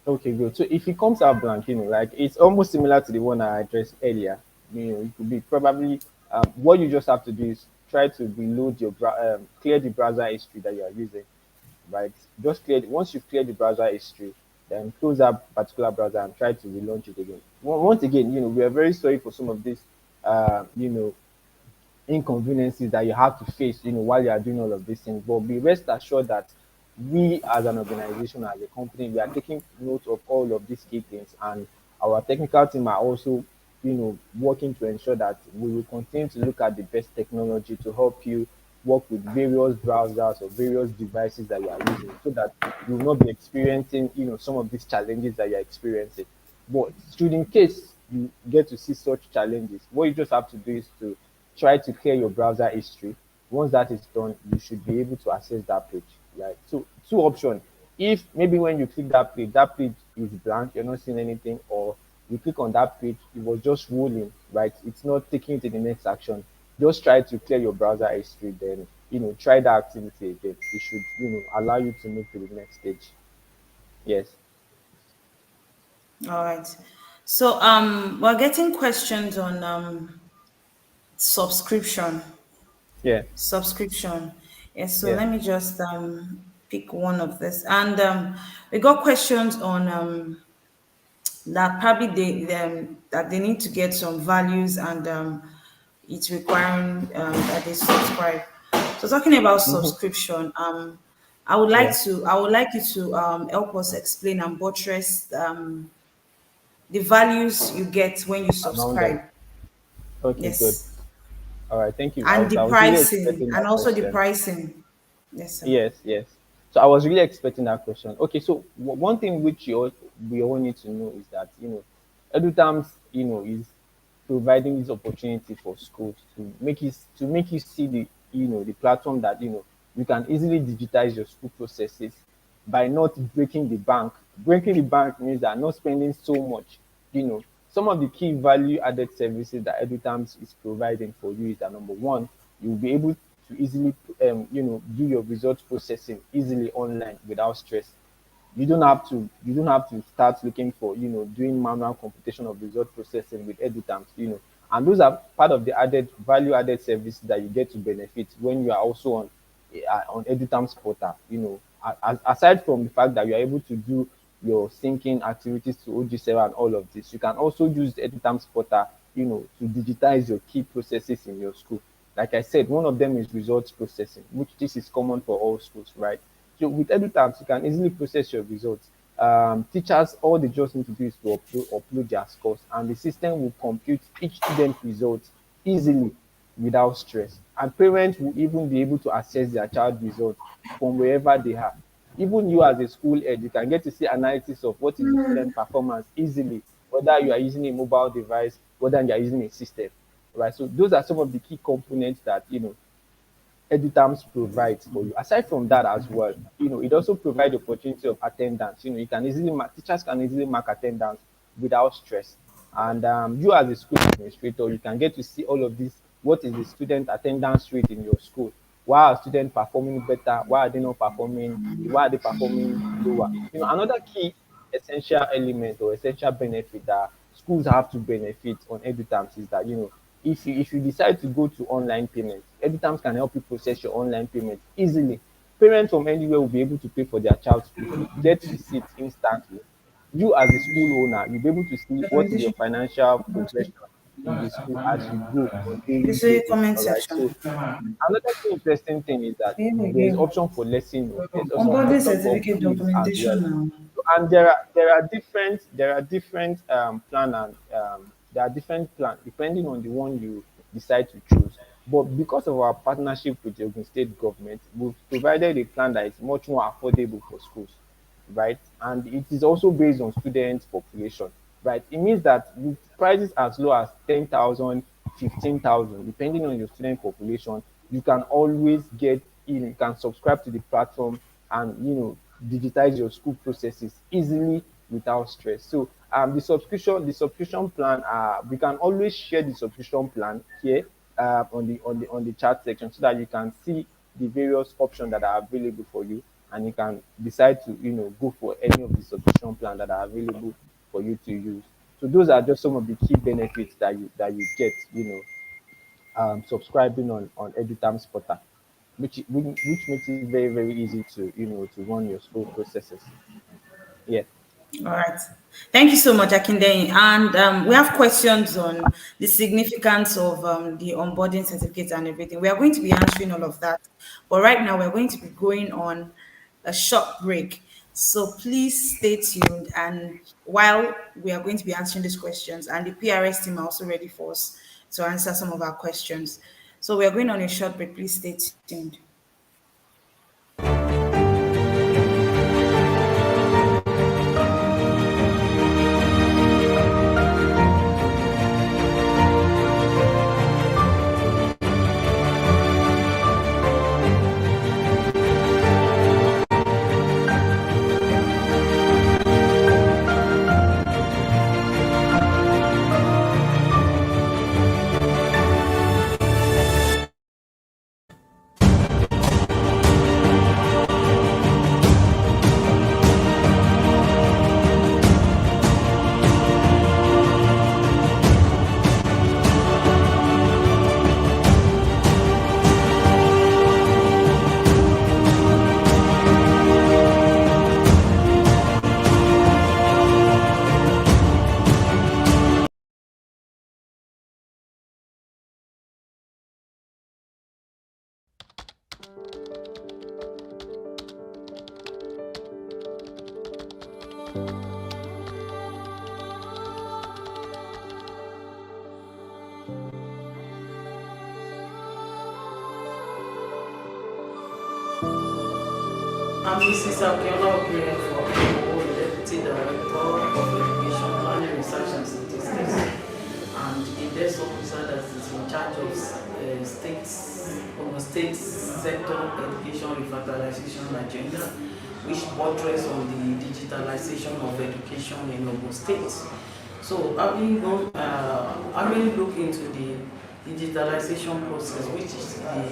Okay, good. So if it comes out blank, like it's almost similar to the one I addressed earlier. It could be probably what you just have to do is try to reload clear the browser history that you are using, right? Just clear once you've cleared the browser history, then close that particular browser and try to relaunch it again. Once again, we are very sorry for some of this, inconveniences that you have to face, while you are doing all of these things. But be rest assured that we as an organization, as a company, we are taking note of all of these key things, and our technical team are also, working to ensure that we will continue to look at the best technology to help you work with various browsers or various devices that you are using, so that you will not be experiencing, some of these challenges that you're experiencing. But should in case you get to see such challenges, what you just have to do is to try to clear your browser history. Once that is done, you should be able to access that page, right? So two options. If maybe when you click that page is blank, you're not seeing anything, or you click on that page, it was just rolling, right? It's not taking you to the next action. Just try to clear your browser history, then try that activity again. It should allow you to move to the next stage. Yes. All right. So we're getting questions on subscription. Yeah. Subscription. Yes, so Yeah. let me just pick one of this. And we got questions on that probably that they need to get some values, and it's requiring that they subscribe. So talking about Hmm. subscription, Yeah. I would like you to help us explain and buttress the values you get when you Around them. subscribe. Okay, good. Yes. All right, thank you. And the I was really pricing, expecting and that also the question. pricing. Yes, sir. Yes, yes. So I was really expecting that question. Okay, so one thing which we all need to know is that EduTAMS is providing this opportunity for schools to make you see the platform that you can easily digitize your school processes by not breaking the bank. Breaking the bank means that not spending so much. Some of the key value added services that EduTAMS is providing for you is that number one, you'll be able to easily do your results processing easily online without stress. You don't have to start looking for doing manual computation of result processing with EduTAMS. And those are part of the added value added services that you get to benefit when you are also on EduTAMS portal. Aside from the fact that you are able to do your syncing activities to OGSERA and all of this, you can also use the EduTAMS portal to digitize your key processes in your school. Like I said, one of them is results processing, which this is common for all schools, right? So with EduTabs, you can easily process your results. Teachers, all they just need to do is to upload their scores, and the system will compute each student's results easily without stress. And parents will even be able to access their child results from wherever they are. Even you as a school head, you can get to see analysis of what is the student performance easily, whether you are using a mobile device, whether you are using a system, right? So those are some of the key components that EduTAMS provides for you. Aside from that as well, it also provides the opportunity of attendance. You can easily teachers can easily mark attendance without stress. And you as a school administrator, you can get to see all of this. What is the student attendance rate in your school? Why are students performing better? Why are they not performing? Why are they performing lower? Another key essential element or essential benefit that schools have to benefit on EduTAMS is that if you decide to go to online payments, EduTAMS can help you process your online payment easily. Parents from anywhere will be able to pay for their child's school fees, get receipts instantly. You as a school owner, you'll be able to see what is your Documentation. financial progression in the school as you go on daily This is your basis. comment All right. So section. another key interesting thing is that Here we there's go. option for lesson notes. There's also Onboarding option for certificate quiz as well. documentation now. So, and there are different plan, and there are different plan depending on the one you decide to choose. But because of our partnership with the Ogun State government, we've provided a plan that is much more affordable for schools, right? And it is also based on student population, right? It means that with prices as low as 10,000, 15,000, depending on your student population, you can always you can subscribe to the platform and digitize your school processes easily without stress. So the subscription plan, we can always share the subscription plan here on the chat section so that you can see the various options that are available for you, and you can decide to go for any of the subscription plans that are available for you to use. So those are just some of the key benefits that you get, subscribing on EduTAMS portal, which makes it very very easy to run your school processes. Yeah. All right. Thank you so much, Akinde. And we have questions on the significance of the onboarding certificate and everything. We are going to be answering all of that. But right now, we're going to be going on a short break. So please stay tuned. And while we are going to be answering these questions, and the PRS team are also ready for us to answer some of our questions. So we are going on a short break. Please stay tuned. I'm Mrs. Akiola Okiefo, Deputy Director of Education Planning, Research and Statistics, and a desk officer that is in charge of state sector education revitalization agenda, which buttress on the digitalization of education in Ogun State. So having looked into the digitalization process, which is the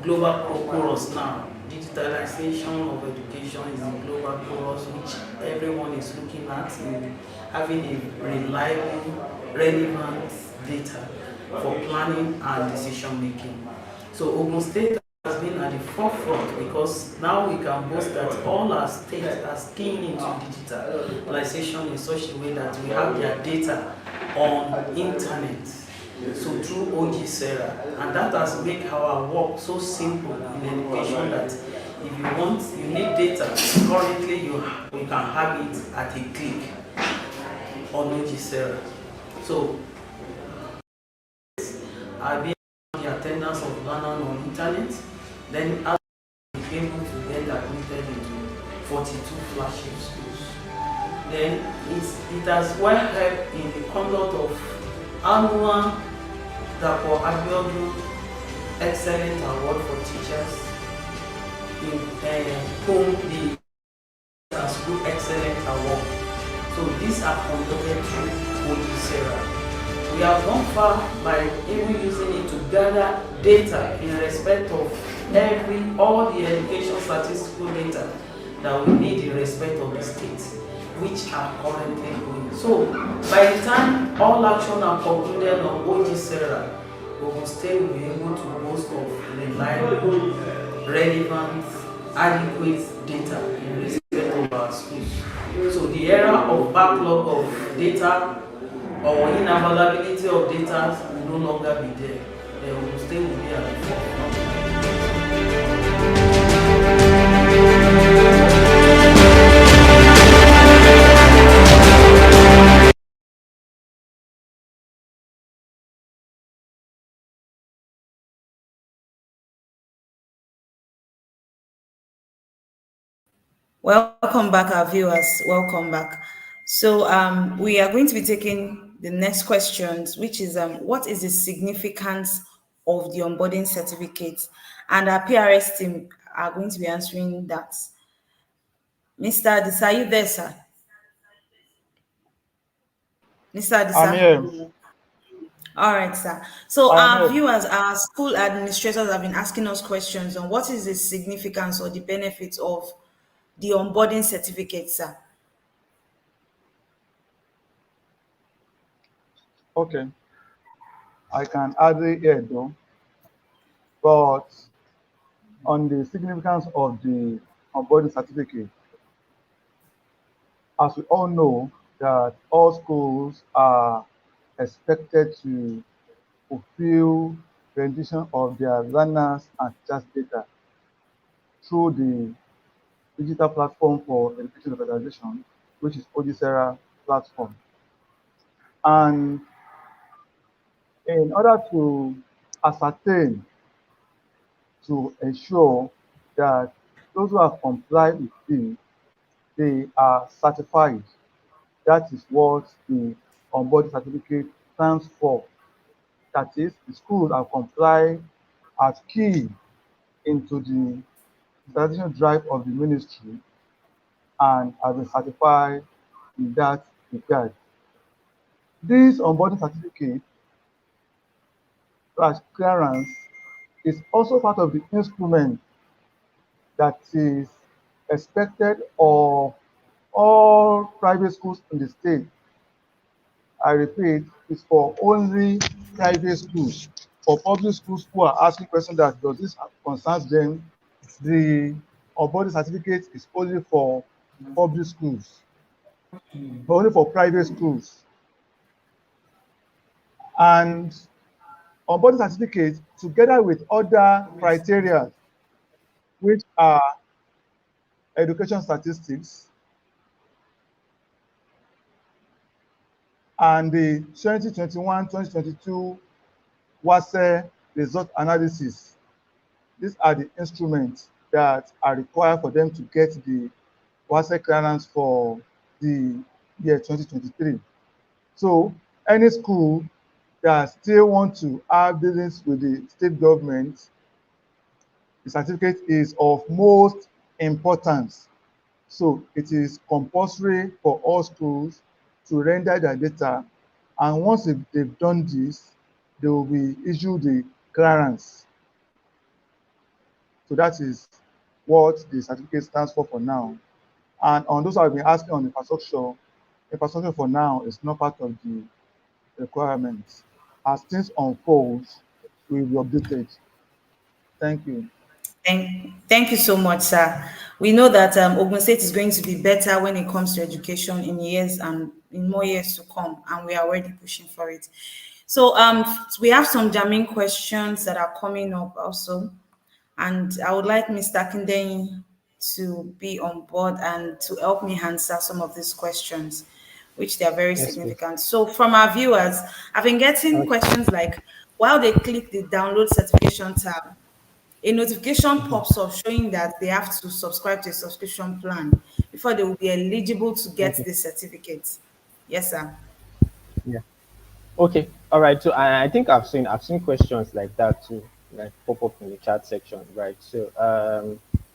global chorus now. Digitalization of education is a global chorus which everyone is looking at in having a reliable, relevant data for planning and decision making. So Ogun State has been at the forefront because now we can boast that all our states are keying into digitalization in such a way that we have their data on internet. So through OGSERA, and that has made our work so simple in education that if you want, you need data, currently you can have it at a click on OGSERA. So I've been on the attendance of learners on internet, then as we able to get admitted into 42 flagship schools. Then it has well helped in the conduct of annual Dapo Abiodun Excellent Award for Teachers in whom the School Excellent Award. So these are conducted through OGSERA. We have gone far by even using it to gather data in respect of all the education statistical data that we need in respect of the states, which are currently going. So by the time all action are concluded on OGSERA, Ogun State will be able to boast of reliable, relevant, adequate data in respect of our schools. So the era of backlog of data or inavailability of data will no longer be there. The Ogun State will be at the forefront. Welcome back, our viewers. Welcome back. So we are going to be taking the next questions, which is what is the significance of the onboarding certificate? And our PRS team are going to be answering that. Mr. Adisa, are you there, sir? Mr. I'm here. Adisa? All right, sir. So I am our here. viewers, our school administrators have been asking us questions on what is the significance or the benefits of the onboarding certificate, sir. Okay. I can hardly hear though, but on the significance of the onboarding certificate, as we all know that all schools are expected to fulfill rendition of their learners and teachers data through the digital platform for education organization, which is OGSERA platform. And in order to ascertain, to ensure that those who have complied with this, they are certified. That is what the onboarding certificate stands for. That is, the schools have complied as key into the certification drive of the ministry and have been certified in that regard. This onboarding certificate slash clearance is also part of the instrument that is expected of all private schools in the state. I repeat, it's for only private schools. For public schools who are asking questions that does this concerns them, the onboarding certificate is only for public schools, but only for private schools. And onboarding certificate, together with other criteria, which are education statistics and the 2021-2022 WASE result analysis. These are the instruments that are required for them to get the WASEC clearance for the year 2023. So any school that still want to have dealings with the state government, the certificate is of most importance. So it is compulsory for all schools to render their data, and once they've done this, they will be issued the clearance. So that is what the certificate stands for now. And on those I've been asking on infrastructure for now is not part of the requirements. As things unfold, we will be updated. Thank you. Thank you so much, sir. We know that Ogun State is going to be better when it comes to education in years and in more years to come, and we are already pushing for it. So we have some jamming questions that are coming up also, and I would like Mr. Kindeni to be on board and to help me answer some of these questions, which they are very Yes, please. significant. So from our viewers, I've been getting Okay. questions like, while they click the download certification tab, a notification pops up showing that they have to subscribe to a subscription plan before they will be eligible to get Okay. the certificate. Yes, sir. Yeah. Okay. All right. So I think I've seen questions like that too, like pop up in the chat section, right? So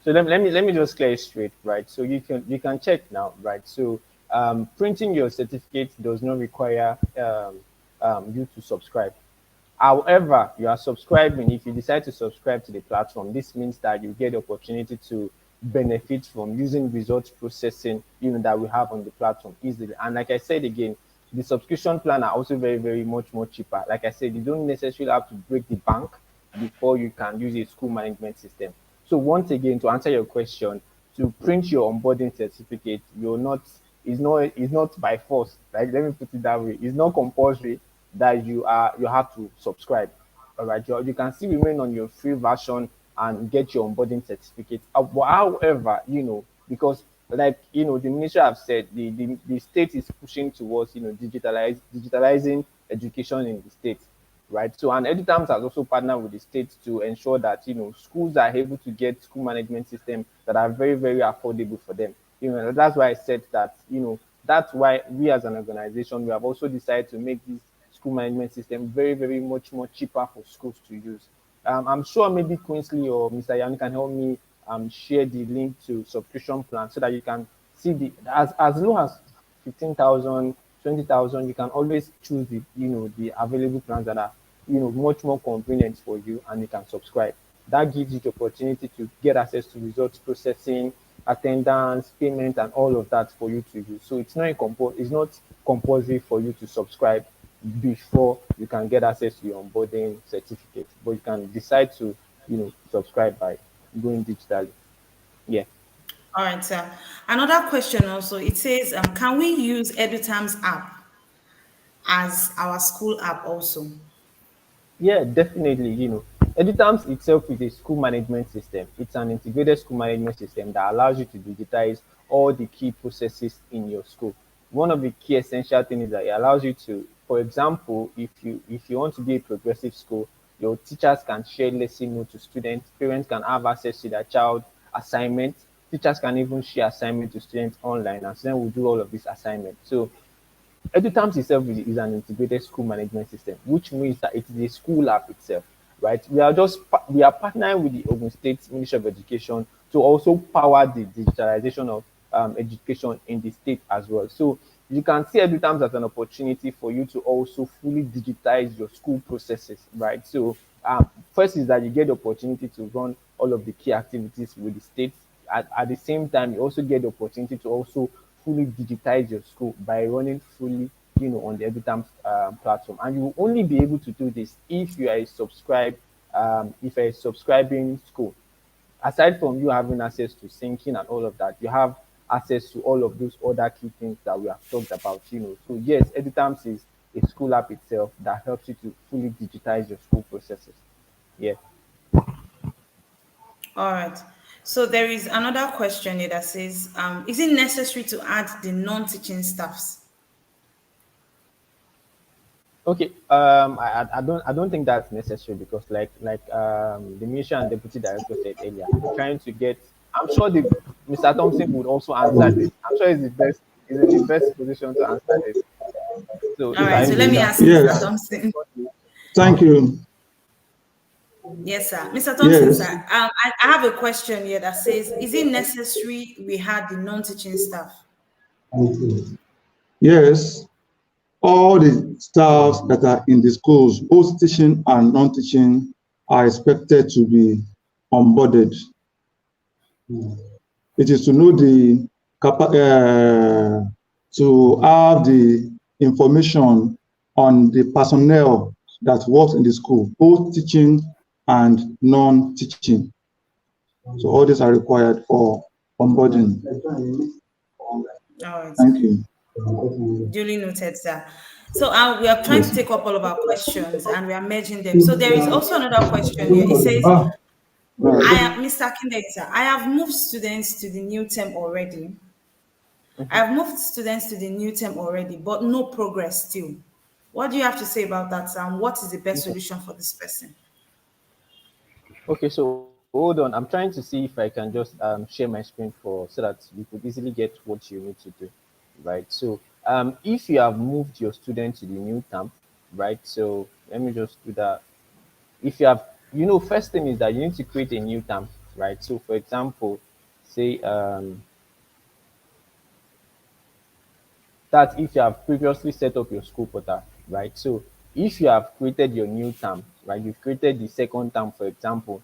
let me just clear it straight, right? So you can check now, right? So printing your certificate does not require you to subscribe. However, you are subscribing. If you decide to subscribe to the platform, this means that you get the opportunity to benefit from using results processing, that we have on the platform easily. And like I said again, the subscription plan are also very, very much more cheaper. Like I said, you don't necessarily have to break the bank before you can use a school management system. So once again, to answer your question, to print your onboarding certificate, you're not it's not by force. Like, let me put it that way. It's not compulsory that you have to subscribe. All right, you can still remain on your free version and get your onboarding certificate. But however, because, like, the ministry have said, the state is pushing towards, digitalizing education in the state, right? So, and EduTAMS has also partnered with the state to ensure that, schools are able to get school management systems that are very, very affordable for them. That's why I said that, that's why we as an organization, we have also decided to make this school management system very, very much more cheaper for schools to use. I'm sure maybe Queensley or Mr. Yan can help me share the link to subscription plan so that you can see as low as 15,000, 20,000. You can always choose the available plans that are much more convenient for you, and you can subscribe. That gives you the opportunity to get access to results processing, attendance, payment, and all of that for you to use. So it's not compulsory for you to subscribe before you can get access to your onboarding certificate, but you can decide to subscribe by going digitally. Yeah. All right, sir. Another question also, it says, can we use EduTAMS app as our school app also? Yeah, definitely. EduTAMS itself is a school management system. It's an integrated school management system that allows you to digitize all the key processes in your school. One of the key essential things is that it allows you to, for example, if you want to be a progressive school, your teachers can share lesson notes to students, parents can have access to their child assignments, teachers can even share assignment to students online, and students will do all of these assignments. So EduTAMS itself is an integrated school management system, which means that it is a school app itself, right? We are partnering with the Ogun State Ministry of Education to also power the digitalization of education in the state as well. So you can see EduTAMS as an opportunity for you to also fully digitize your school processes, right? So first is that you get the opportunity to run all of the key activities with the state. At the same time, you also get the opportunity to also fully digitize your school by running fully, on the EduTAMS platform. And you will only be able to do this if you're a subscribing school. Aside from you having access to syncing and all of that, you have access to all of those other key things that we have talked about. So yes, EduTAMS is a school app itself that helps you to fully digitize your school processes. Yeah. All right. So there is another question here that says, is it necessary to add the non-teaching staffs? Okay. I don't think that's necessary because the minister and deputy director said earlier, we're trying to get. I'm sure the Mr. Thompson would also answer this. I'm sure he's the best. He's in the best position to answer this. All So right, I so let believe me that. ask Mr. Yes, Thompson. thank you. Yes, sir. Mr. Thompson, sir, Yes, I have a question here that says, is it necessary we had the non-teaching staff? yes. All the staffs that are in the schools, both teaching and non-teaching, are expected to be onboarded. It is to know to have the information on the personnel that works in the school, both teaching and non-teaching. So all these are required for onboarding. All right, Thank sir. you. Duly noted, sir. So we are trying to Yes. take up all of our questions and we are merging them. So there is also another question here. It says, Mr. Akinde, sir, I have moved students to the new term already. I have moved students to the new term already, but no progress still. What do you have to say about that, sir? And what is the best solution for this person? Okay, so hold on. I'm trying to see if I can just share my screen for so that you could easily get what you need to do, right? So if you have moved your student to the new term, right? So let me just do that. If you have, first thing is that you need to create a new term, right? So for example, say that if you have previously set up your school portal, right? So if you have created your new term, right? You've created the second term, for example.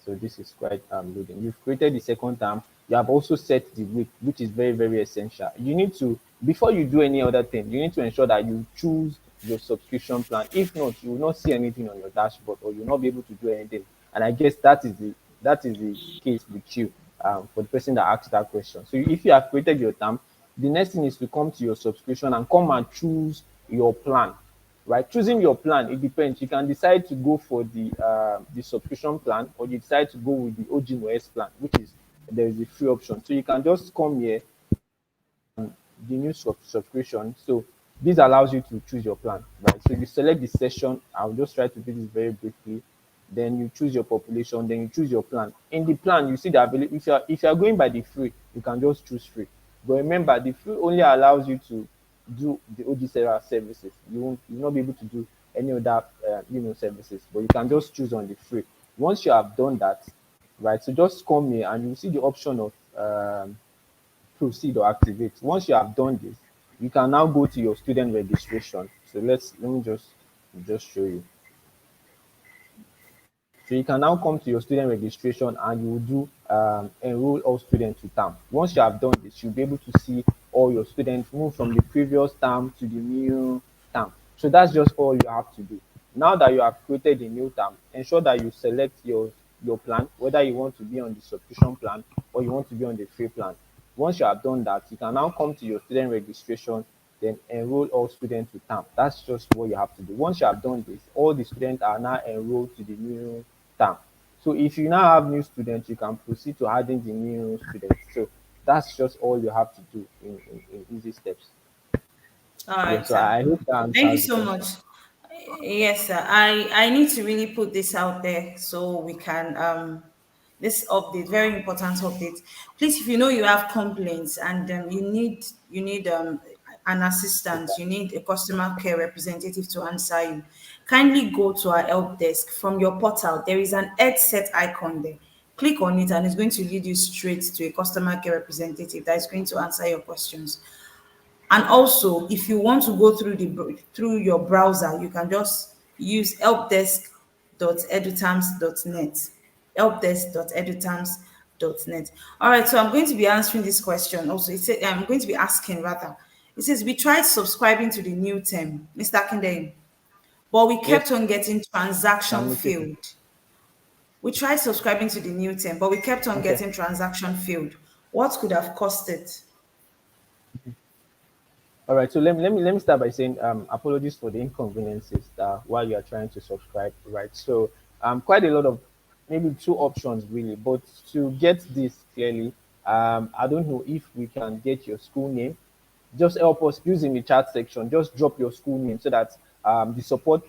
So this is quite loading. You've created the second term. You have also set the week, which is very, very essential. You need to, before you do any other thing, you need to ensure that you choose your subscription plan. If not, you will not see anything on your dashboard or you'll not be able to do anything. And I guess that is the case with you for the person that asked that question. So if you have created your term, the next thing is to come to your subscription and come and choose your plan, right? Choosing your plan, it depends. You can decide to go for the subscription plan, or you decide to go with the OGSERA plan, which is there is a free option. So you can just come here, the new subscription. So this allows you to choose your plan, right? So you select the session. I'll just try to do this very briefly. Then you choose your population. Then you choose your plan. In the plan, you see the available. If you are going by the free, you can just choose free. But remember, the free only allows you to do the OGSERA services. You will not be able to do any other services. But you can just choose on the free. Once you have done that, right? So just come here and you will see the option of proceed or activate. Once you have done this, you can now go to your student registration. So let me just show you. So you can now come to your student registration and you will do enroll all students to term. Once you have done this, you'll be able to see all your students move from the previous term to the new term. So that's just all you have to do. Now that you have created a new term, ensure that you select your plan, whether you want to be on the subscription plan or you want to be on the free plan. Once you have done that, you can now come to your student registration, then enroll all students to term. That's just what you have to do. Once you have done this, all the students are now enrolled to the new term. So if you now have new students, you can proceed to adding the new students. So that's just all you have to do in easy steps. All Yeah, right, so sir. I hope that Thank you answers the so much. question. Yes, sir. I need to really put this out there so we can this update, very important update. Please, if you know you have complaints and you need an assistant, you need a customer care representative to answer you, kindly go to our help desk from your portal. There is an headset icon there. Click on it and it's going to lead you straight to a customer care representative that is going to answer your questions. And also, if you want to go through your browser, you can just use helpdesk.edutams.net. Helpdesk.edutams.net. All right, so I'm going to be answering this question also. I'm going to be asking rather. It says we tried subscribing to the new term, Mr. Akindele, but we Yes, kept on getting I'm transaction listening. failed. We tried subscribing to the new term, but we kept on Okay. getting transaction failed. What could have caused it? All right. So let me start by saying apologies for the inconveniences while you are trying to subscribe. Right. So quite a lot of maybe two options really, but to get this clearly, I don't know if we can get your school name, just help us use in the chat section. Just drop your school name so that the support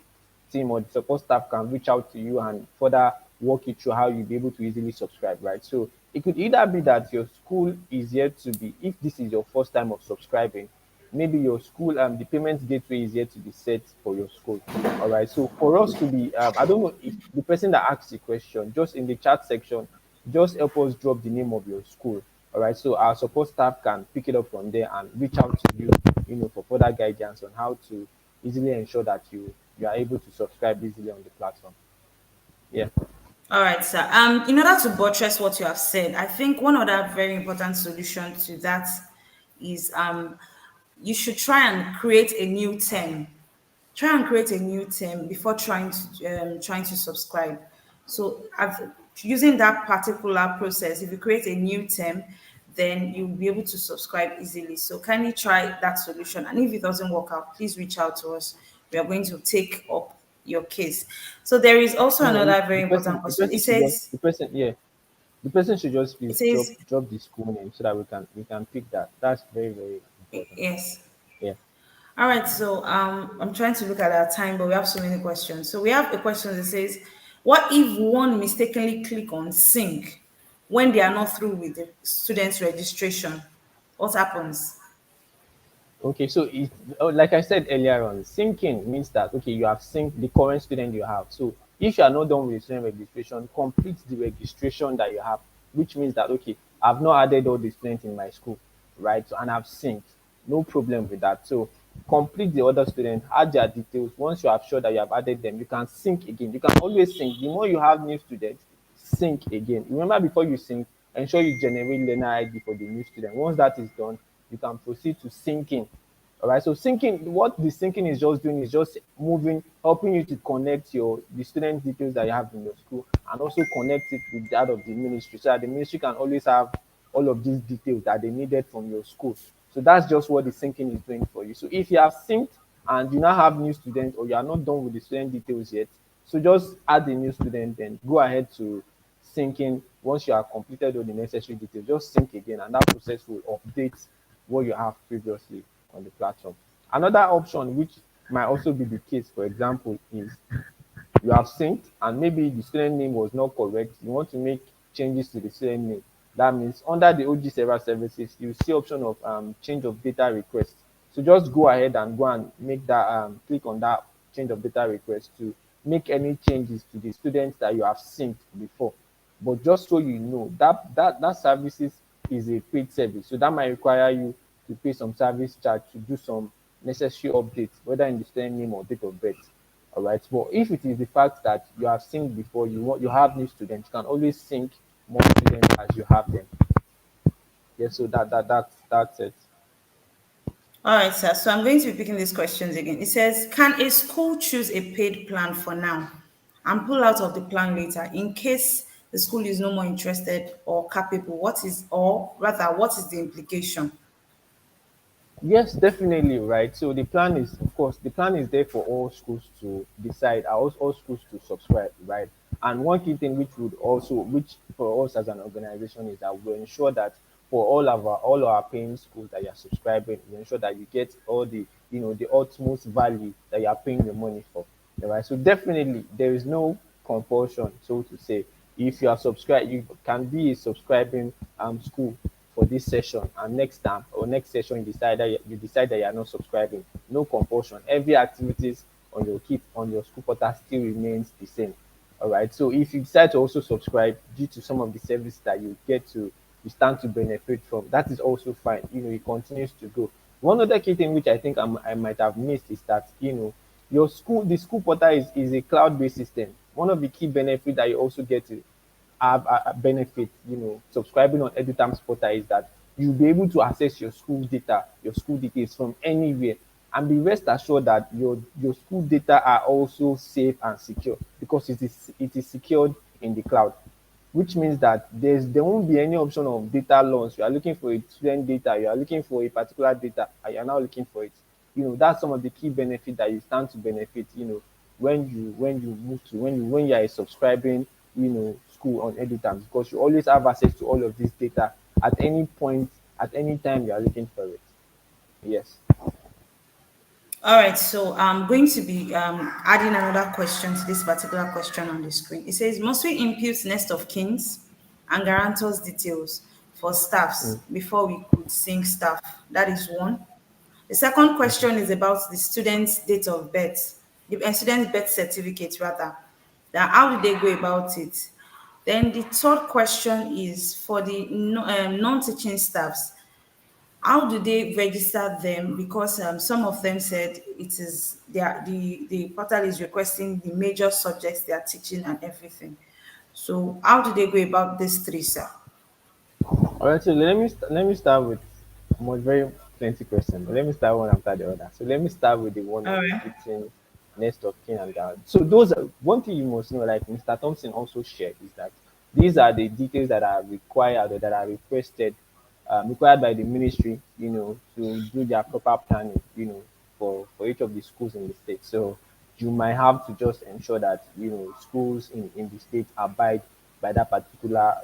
team or the support staff can reach out to you and further walk you through how you'll be able to easily subscribe, right? So it could either be that your school is yet to be, if this is your first time of subscribing, maybe your school the payment gateway is yet to be set for your school. All right. So for us to be, I don't know if the person that asked the question, just in the chat section, just help us drop the name of your school. All right. So our support staff can pick it up from there and reach out to you, for further guidance on how to easily ensure that you are able to subscribe easily on the platform. Yeah. All right, sir. In order to buttress what you have said, I think one other very important solution to that is you should try and create a new term. Try and create a new term before trying to subscribe. So, using that particular process, if you create a new term, then you'll be able to subscribe easily. So, kindly try that solution. And if it doesn't work out, please reach out to us. We are going to take up your case. So, there is also No, another very the important person, the question. person should just, the person, yeah, the person should just It please drop says, drop the school name so that we can pick that. That's very very important. yes. Yeah. All right, so I'm trying to look at our time, but we have so many questions. So we have a question that says, "What if one mistakenly click on sync when they are not through with the student's registration? What happens?" Okay, so like I said earlier on, syncing means that okay, you have synced the current student you have. So if you are not done with the student registration, complete the registration that you have, which means that okay, I've not added all the students in my school, right? So, and I've synced, no problem with that. So complete the other student, add their details. Once you are sure that you have added them, you can sync again. You can always sync. The more you have new students, sync again. Remember, before you sync, ensure you generate learner ID for the new student. Once that is done, you can proceed to syncing. All right. So syncing, what the syncing is just doing is just moving, helping you to connect the student details that you have in your school and also connect it with that of the ministry so that the ministry can always have all of these details that they needed from your school. So that's just what the syncing is doing for you. So if you have synced and you now have new students or you are not done with the student details yet, so just add the new student, then go ahead to syncing. Once you have completed all the necessary details, just sync again, and that process will update what you have previously on the platform. Another option, which might also be the case, for example, is you have synced and maybe the student name was not correct. You want to make changes to the student name. That means under the OGSERA services, you see option of change of data request. So just go ahead and go and make that click on that change of data request to make any changes to the students that you have synced before. But just so you know, that services is a paid service, so that might require you to pay some service charge to do some necessary updates, whether in the student name or date of birth. All right. But if it is the fact that you have synced before, you have new students, you can always sync more students as you have them. Yeah. So that's it. All right, sir. So I'm going to be picking these questions again. It says, "Can a school choose a paid plan for now and pull out of the plan later in case the school is no more interested or capable? Or rather, what is the implication?" Yes, definitely, right. So the plan is, of course, the plan is there for all schools to decide, all schools to subscribe, right? And one key thing which for us as an organization is that we ensure that for all our paying schools that you are subscribing, we ensure that you get all the utmost value that you are paying the money for, right? So definitely there is no compulsion, so to say. If you are subscribed, you can be a subscribing school for this session, and next time or next session you decide that you are not subscribing. No compulsion. Every activities on your school portal still remains the same. All right. So if you decide to also subscribe due to some of the services that you stand to benefit from, that is also fine. It continues to go. One other key thing which I think I might have missed is that the school portal is a cloud-based system. One of the key benefits that you also get to have a benefit, subscribing on EduTAMS portal is that you'll be able to access your school data, your school details from anywhere, and be rest assured that your school data are also safe and secure because it is secured in the cloud, which means that there won't be any option of data loss. You are looking for a student data, you are looking for a particular data, and you are now looking for it. That's some of the key benefit that you stand to benefit. When you are subscribing, school on EduTAMS, because you always have access to all of this data at any point, at any time you are looking for it. Yes. All right, so I'm going to be adding another question to this particular question on the screen. It says, must we impute next of kins and guarantors details for Mm, staffs before we could sync staff? That is one. The second okay. question is about the student's date of birth, the student's birth certificate rather. That how did they go about it? Then the third question is for the non-teaching staffs. How do they register them? Because some of them said it is the portal is requesting the major subjects they are teaching and everything. So how do they go about these three, sir? All right, so let me start with more very plenty questions. But let me start one after the other. So let me start with the one All on right. imputing next of kin and guard. So those are one thing you must know, like Mr. Thompson also shared, is that these are the details that are required or that are requested, required by the ministry, to do their proper planning, for each of the schools in the state. So you might have to just ensure that schools in the state abide by that particular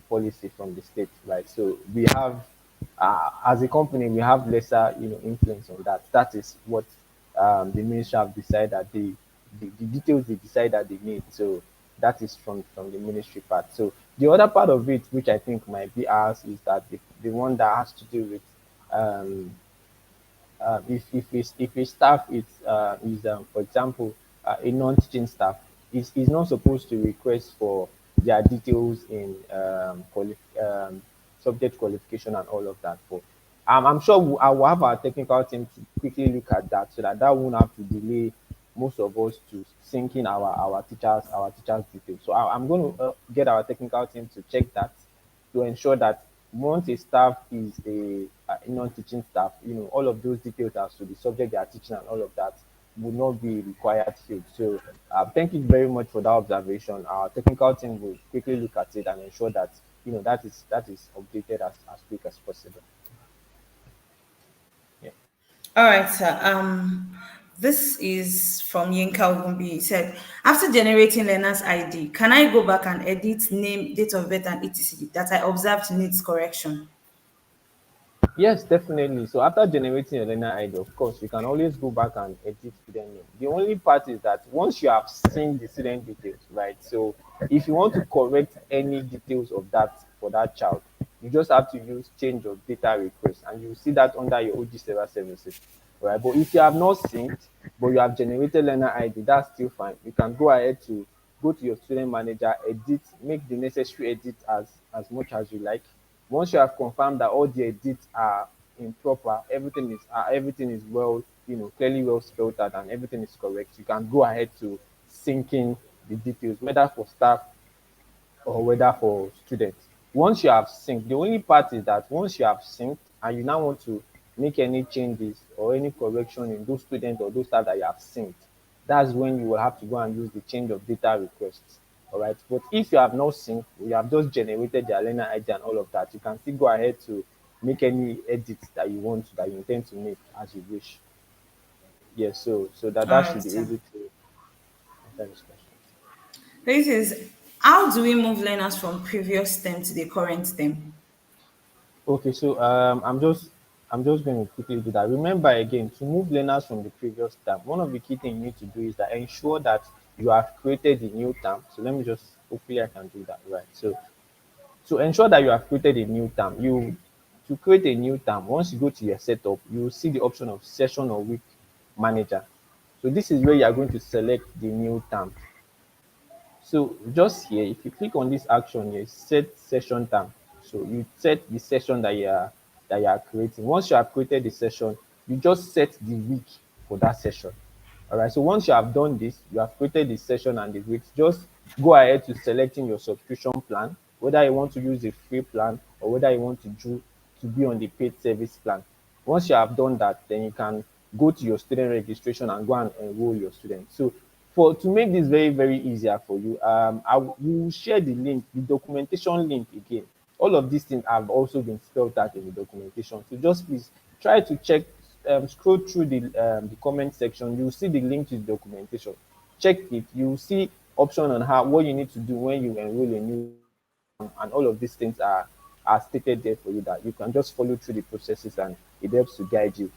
policy from the state, right? So we have, as a company, we have lesser influence on that. That is what the ministry have decided that the details they decide that they need. So that is from the ministry part. So the other part of it, which I think might be ours, is that the one that has to do with um, if a staff is for example a non-teaching staff is not supposed to request for their details in subject qualification and all of that. But I'm sure I will have our technical team to quickly look at that so that that won't have to delay most of us to syncing our teachers details. So I'm going to get our technical team to check that to ensure that once a staff is a non-teaching staff, all of those details as to the subject they are teaching and all of that will not be required field. So thank you very much for that observation. Our technical team will quickly look at it and ensure that that is updated as quick as possible. Yeah. All right, sir. This is from Yinka Ogumbi. He said, after generating learner's ID, can I go back and edit name, date of birth, and etc. that I observed needs correction? Yes, definitely. So after generating a learner ID, of course, you can always go back and edit student name. The only part is that once you have seen the student details, right? So if you want to correct any details of that for that child, you just have to use change of data request, and you see that under your OGSERA services, right? But if you have not synced, but you have generated learner ID, that's still fine. You can go ahead to go to your student manager, edit, make the necessary edit as much as you like. Once you have confirmed that all the edits are in proper, everything is well, clearly well spelled out and everything is correct, you can go ahead to sync in the details, whether for staff or whether for students. Once you have synced, the only part is that once you have synced and you now want to make any changes or any correction in those students or those staff that you have synced, that's when you will have to go and use the change of data requests. All right. But if you have not synced, you have just generated their learner ID and all of that, you can still go ahead to make any edits that you want, that you intend to make as you wish. Yes. So All that right, should be sir. able to answer this question. This is, how do we move learners from previous term to the current term? Okay, so I'm just going to quickly do that. Remember again, to move learners from the previous term, one of the key things you need to do is that ensure that you have created a new term. So let me just hopefully I can do that right. So to ensure that you have created a new term, you to create a new term, once you go to your setup, you will see the option of session or week manager. So this is where you are going to select the new term. So just here, if you click on this action here, set session time. So you set the session that you are creating. Once you have created the session, you just set the week for that session. All right. So once you have done this, you have created the session and the weeks. Just go ahead to selecting your subscription plan, whether you want to use the free plan or whether you want to do to be on the paid service plan. Once you have done that, then you can go to your student registration and go and enroll your students. So for to make this very very easier for you, we will share the link, the documentation link again. All of these things have also been spelled out in the documentation. So just please try to check, scroll through the comment section. You will see the link to the documentation. Check it. You will see option on how what you need to do when you enroll a new and all of these things are stated there for you that you can just follow through the processes and it helps to guide you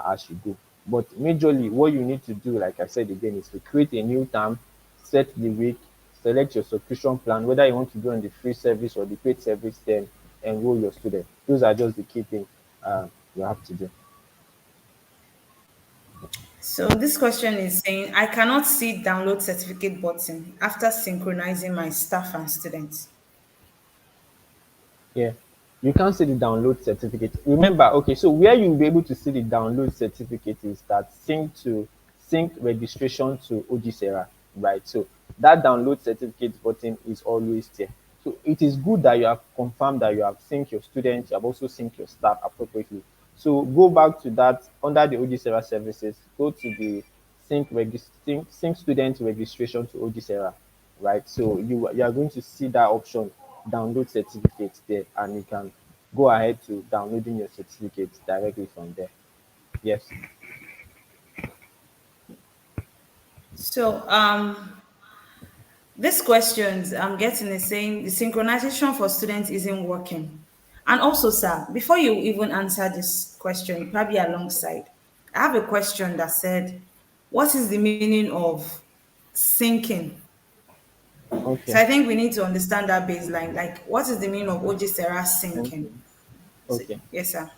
as you go. But majorly, what you need to do, like I said again, is to create a new term, set the week, select your subscription plan, whether you want to do on the free service or the paid service, then enroll your student. Those are just the key things you have to do. So this question is saying, I cannot see download certificate button after synchronizing my staff and students. Yeah, you can't see the download certificate. Remember, okay, so where you'll be able to see the download certificate is that sync registration to OGSERA, right? So that download certificate button is always there. So it is good that you have confirmed that you have synced your students, you have also synced your staff appropriately. So go back to that under the OGSERA services, go to the sync student registration to OGSERA, right? So you are going to see that option, download certificates there, and you can go ahead to downloading your certificates directly from there. Yes. So this questions I'm getting is saying the synchronization for students isn't working. And also, sir, before you even answer this question, probably alongside, I have a question that said, what is the meaning of syncing? So Okay. I think we need to understand that baseline. Like, what is the meaning of OGSERA syncing? Okay. So, Okay. yes, sir.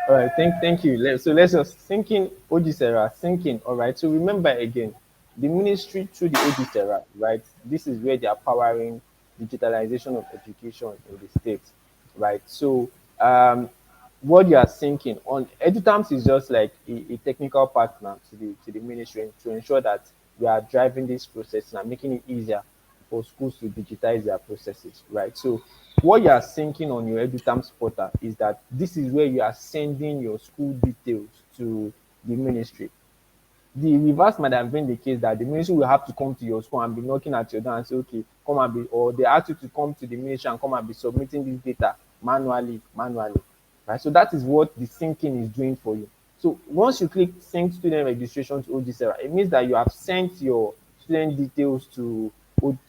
All right, thank you. So let's just thinking OGSERA, thinking. All right. So remember again, the ministry through the OGSERA, right? This is where they are powering digitalization of education in the state, right? So what you are thinking on EduTAMS is just like a technical partner to the ministry to ensure that we are driving this process and making it easier for schools to digitize their processes, right? So what you are thinking on your EduTAMS portal is that this is where you are sending your school details to the ministry. The reverse might have been the case that the ministry will have to come to your school and be knocking at your door and say, okay, come and be, or they ask you to come to the ministry and come and be submitting this data manually, right? So that is what the syncing is doing for you. So once you click sync student registration to OGSERA, it means that you have sent your student details to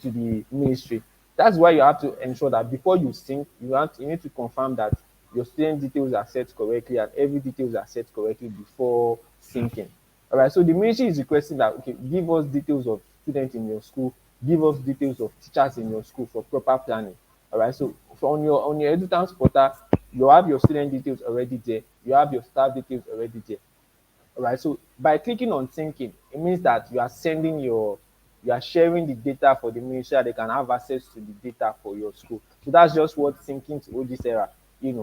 the ministry. That's why you have to ensure that before you sync, you need to confirm that your student details are set correctly and every details are set correctly before syncing. All right. So the ministry is requesting that, okay, give us details of students in your school, give us details of teachers in your school for proper planning. All right. So on your EduTAMS portal, you have your student details already there. You have your staff details already there. All right. So by clicking on syncing, it means that you are sharing the data for the ministry, so they can have access to the data for your school. So that's just what syncing to OGSERA,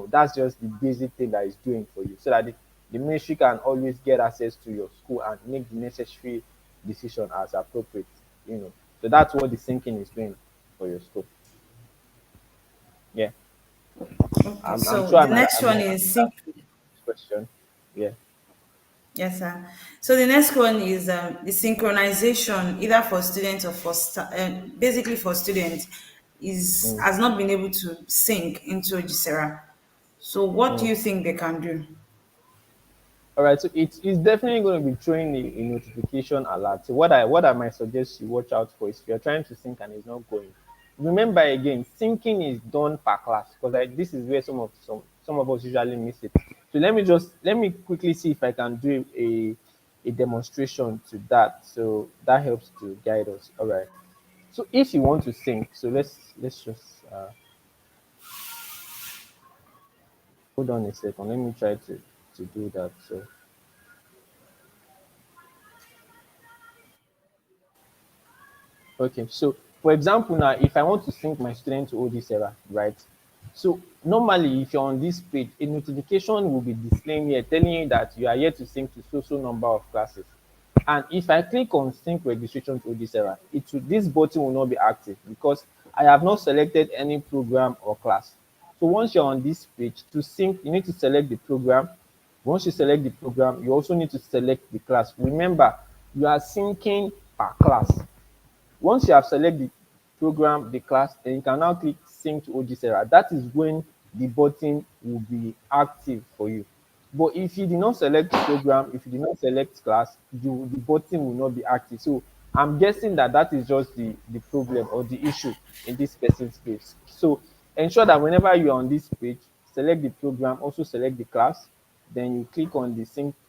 that's just the basic thing that it's doing for you, so that the ministry can always get access to your school and make the necessary decision as appropriate. So that's what the syncing is doing for your school. Yeah. Okay, I'm so sure the next I might one have is sync. this question. Yeah. Yes, sir. So the next one is the synchronization, either for students or basically for students, is Mm, has not been able to sync into GSERA. So what do mm. you think they can do? All right, so it's definitely going to be throwing a notification alert. So what I might suggest you watch out for is if you're trying to sync and it's not going. Remember again, syncing is done per class because this is where some of us usually miss it. So let me quickly see if I can do a demonstration to that. So that helps to guide us. All right. So if you want to sync, so let's just hold on a second. Let me try to do that. So okay, so for example, now if I want to sync my student to OGSERA, right? So normally, if you're on this page, a notification will be displaying here telling you that you are yet to sync to so number of classes. And if I click on sync registration to OGSERA, this button will not be active because I have not selected any program or class. So once you're on this page, to sync, you need to select the program. Once you select the program, you also need to select the class. Remember, you are syncing per class. Once you have selected the program, the class, then you can now click sync to OGSERA. That is when the button will be active for you. But if you did not select program, if you did not select class, the button will not be active. So I'm guessing that that is just the problem or the issue in this person's case. So ensure that whenever you're on this page, select the program, also select the class, then you click on the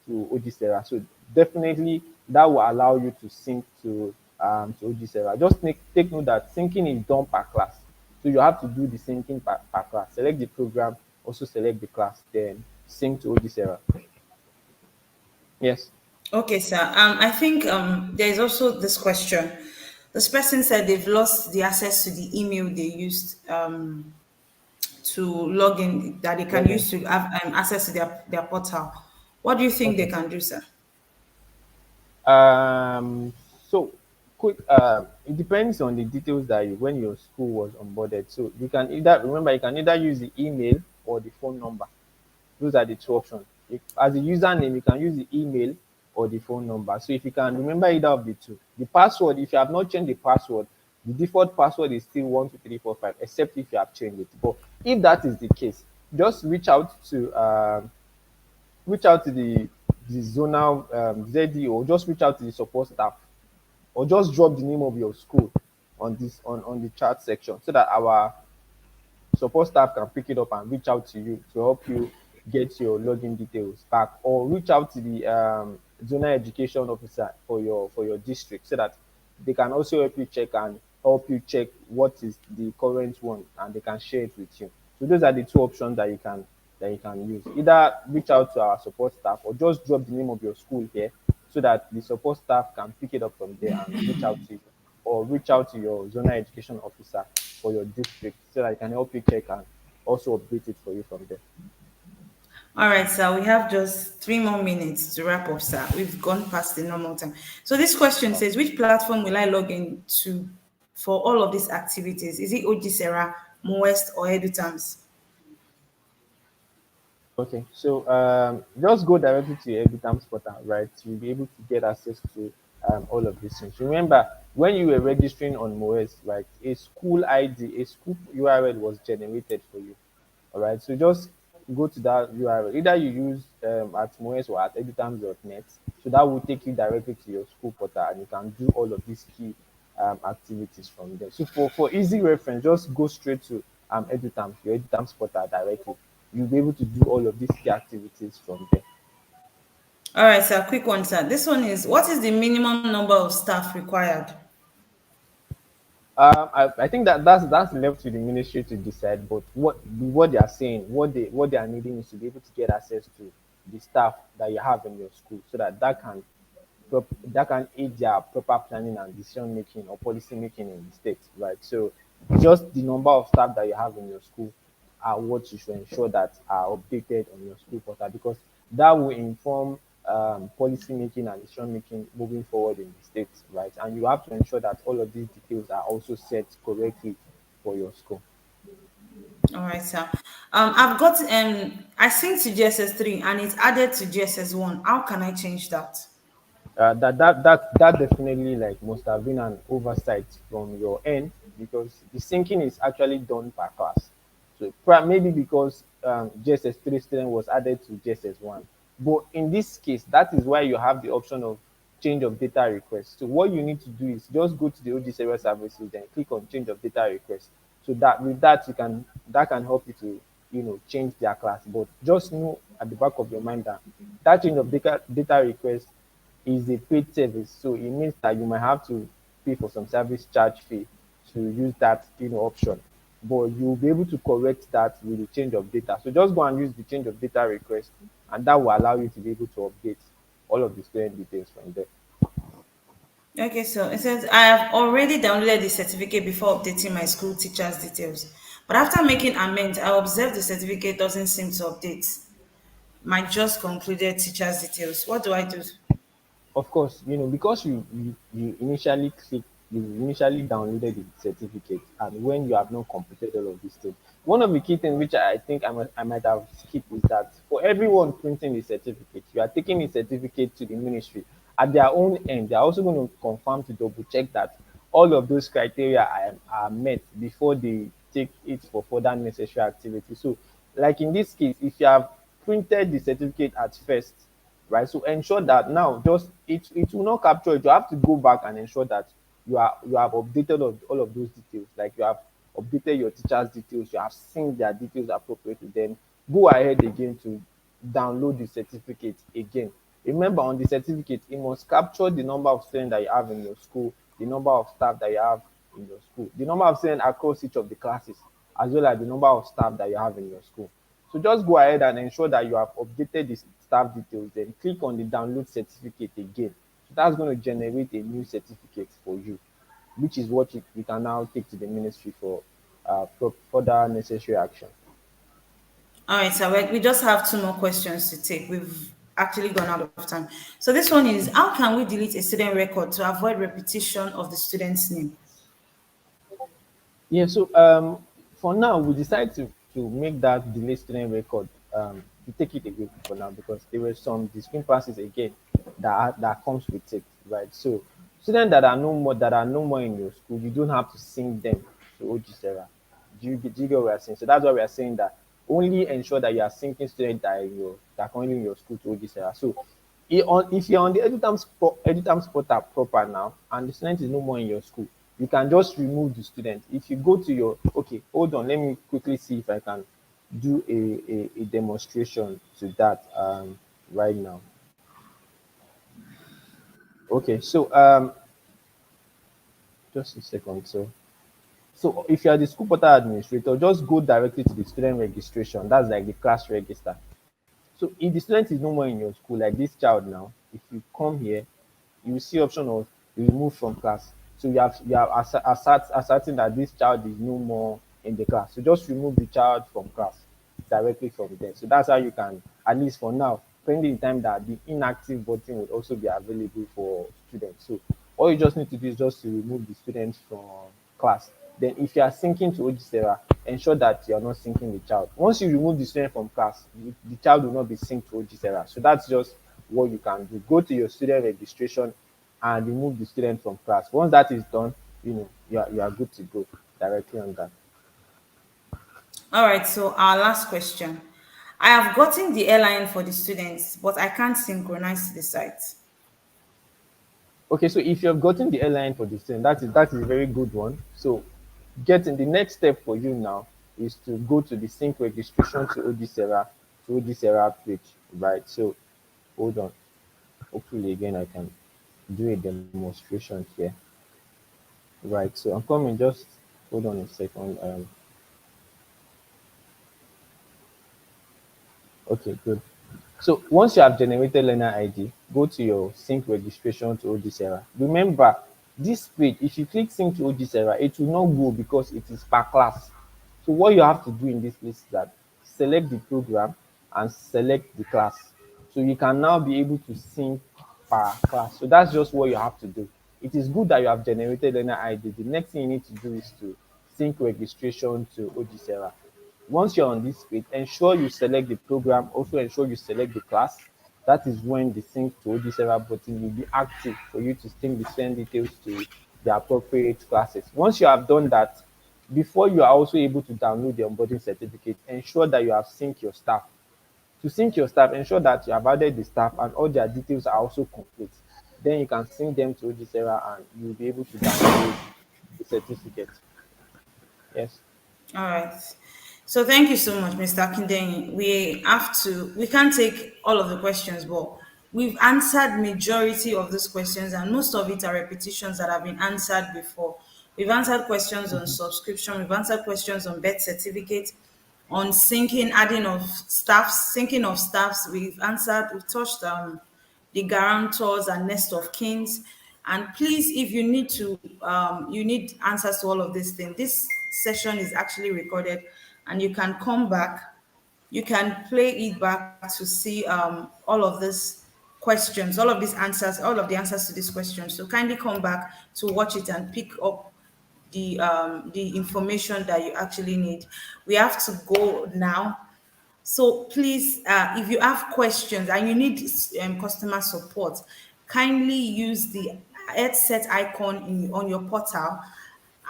to OGSERA. So definitely that will allow you to sync to OGSERA. Just take note that syncing is done per class. So you have to do the syncing per class. Select the program, also select the class, then sync to OGSERA. Yes. Okay, sir. I think there is also this question. This person said they've lost the access to the email they used to log in, that they can Login. use to have access to their portal. What do you think they Okay. can do, sir? Um, so quick. It depends on the details that when your school was onboarded. So you can either remember you can either use the email or the phone number. Those are the two options. As a username, you can use the email or the phone number. So if you can remember either of the two, the password, if you have not changed the password, the default password is still 12345, except if you have changed it. But if that is the case, just reach out to the zonal ZD, or just reach out to the support staff, or just drop the name of your school on this on the chat section, so that our support staff can pick it up and reach out to you to help you get your login details back, or reach out to the zonal education officer for your district, so that they can also help you check what is the current one, and they can share it with you. So those are the two options that you can use. Either reach out to our support staff, or just drop the name of your school here, so that the support staff can pick it up from there and reach out to you, or reach out to your zonal education officer for your district, so that I can help you check and also update it for you from there. All right, sir. We have just 3 more minutes to wrap up, sir. We've gone past the normal time. So this question says, which platform will I log in to for all of these activities? Is it OGSERA, MOEST, or EduTAMS? Okay, so just go directly to your EduTAMS portal, right? You'll be able to get access to all of these things. Remember, when you were registering on MOES, right, a school ID, a school URL was generated for you. All right, so just go to that URL. Either you use at MOES or at edutams.net. So that will take you directly to your school portal, and you can do all of these key activities from there. So for easy reference, just go straight to EduTAMS, your EduTAMS portal directly. You'll be able to do all of these key activities from there. All right, sir. Quick one, sir. This one is, what is the minimum number of staff required? I think that's left to the ministry to decide. But what they are saying, what they are needing is to be able to get access to the staff that you have in your school, so that that can aid their proper planning and decision making or policy making in the state, right? So just the number of staff that you have in your school are what you should ensure that are updated on your school portal, because that will inform policy making and decision making moving forward in the state, right? And you have to ensure that all of these details are also set correctly for your school. All right, sir. I've got I synced to GSS 3 and it's added to GSS 1. How can I change that? That definitely like must have been an oversight from your end, because the syncing is actually done per class. So maybe because GSS 3 student was added to GSS 1, but in this case, that is why you have the option of change of data request. So what you need to do is just go to the OGSERA services, then click on change of data request. So that with that that can help you to change their class. But just know at the back of your mind that that change of data request is a paid service. So it means that you might have to pay for some service charge fee to use that option. But you'll be able to correct that with the change of data. So just go and use the change of data request, and that will allow you to be able to update all of the student details from there. Okay, so it says I have already downloaded the certificate before updating my school teacher's details. But after making amends, I observed the certificate doesn't seem to update my just concluded teacher's details. What do I do? Of course, because you initially you initially downloaded the certificate, and when you have not completed all of these things, one of the key things which I think I might have skipped is that for everyone printing the certificate, you are taking the certificate to the ministry. At their own end, they are also going to confirm to double check that all of those criteria are met before they take it for further necessary activity. So, like in this case, if you have printed the certificate at first, right? So ensure that now just it will not capture it. You have to go back and ensure that you have updated all of those details. Like you have updated your teachers' details, you have seen their details appropriately. Then go ahead again to download the certificate again. Remember, on the certificate, it must capture the number of students that you have in your school, the number of staff that you have in your school, the number of students across each of the classes, as well as the number of staff that you have in your school. So just go ahead and ensure that you have updated the staff details, then click on the download certificate again. So that's going to generate a new certificate for you, which is what you can now take to the ministry for further necessary action. All right, so we just have two more questions to take. We've actually gone out of time. So this one is, how can we delete a student record to avoid repetition of the student's name? Yeah, so for now we decided to make that delay student record to take it away for now because there were some discrepancies again that comes with it, right? So students that are no more in your school, you don't have to sync them to OGSERA. Do you get what we're saying? So that's why we are saying that only ensure that you are syncing students that are currently in your school to OGSERA. So if you're on the EduTAMS portal proper now and the student is no more in your school, you can just remove the student. If you go to your, okay, hold on, let me quickly see if I can do a demonstration to that right now. Okay, so just a second. So if you are the school portal administrator, just go directly to the student registration. That's like the class register. So if the student is no more in your school, like this child now, if you come here, you will see option of remove from class. So you have asserting that this child is no more in the class. So just remove the child from class directly from there. So that's how you can, at least for now, pending the time that the inactive button would also be available for students. So all you just need to do is just to remove the students from class. Then if you are syncing to OGSERA, ensure that you are not syncing the child. Once you remove the student from class, the child will not be synced to OGSERA. So that's just what you can do. Go to your student registration and remove the student from class. Once that is done, you are good to go directly on that. All right, so our last question. I have gotten the airline for the students, but I can't synchronize to the site. Okay, so if you have gotten the airline for the student, that is a very good one. So getting the next step for you now is to go to the sync registration to OGSERA page, right? So hold on. Hopefully again I can do a demonstration here. Right, so I'm coming, just hold on a second. Okay, good. So once you have generated learner ID, go to your sync registration to OGSERA. Remember, this page, if you click sync to OGSERA, it will not go because it is per class. So what you have to do in this place is that select the program and select the class. So you can now be able to sync per class. So that's just what you have to do. It is good that you have generated learner ID. The next thing you need to do is to sync registration to OGSERA. Once you're on this page, ensure you select the program, also ensure you select the class. That is when the sync to OGSERA button will be active for you to sync the send details to the appropriate classes. Once you have done that, before you are also able to download the onboarding certificate, ensure that you have synced your staff. To sync your staff, ensure that you have added the staff and all their details are also complete. Then you can sync them to OGSERA and you'll be able to download the certificate. Yes. All right. So thank you so much, Mr. Akindeni. We can't take all of the questions, but we've answered majority of those questions, and most of it are repetitions that have been answered before. We've answered questions on subscription, we've answered questions on birth certificate, on syncing, adding of staffs, syncing of staffs. We've touched the guarantors and next of kins. And please, if you need answers to all of these things. This session is actually recorded, and you can come back. You can play it back to see all of these questions, all of these answers, all of the answers to these questions. So kindly come back to watch it and pick up the information that you actually need. We have to go now, so please, if you have questions and you need customer support, kindly use the headset icon on your portal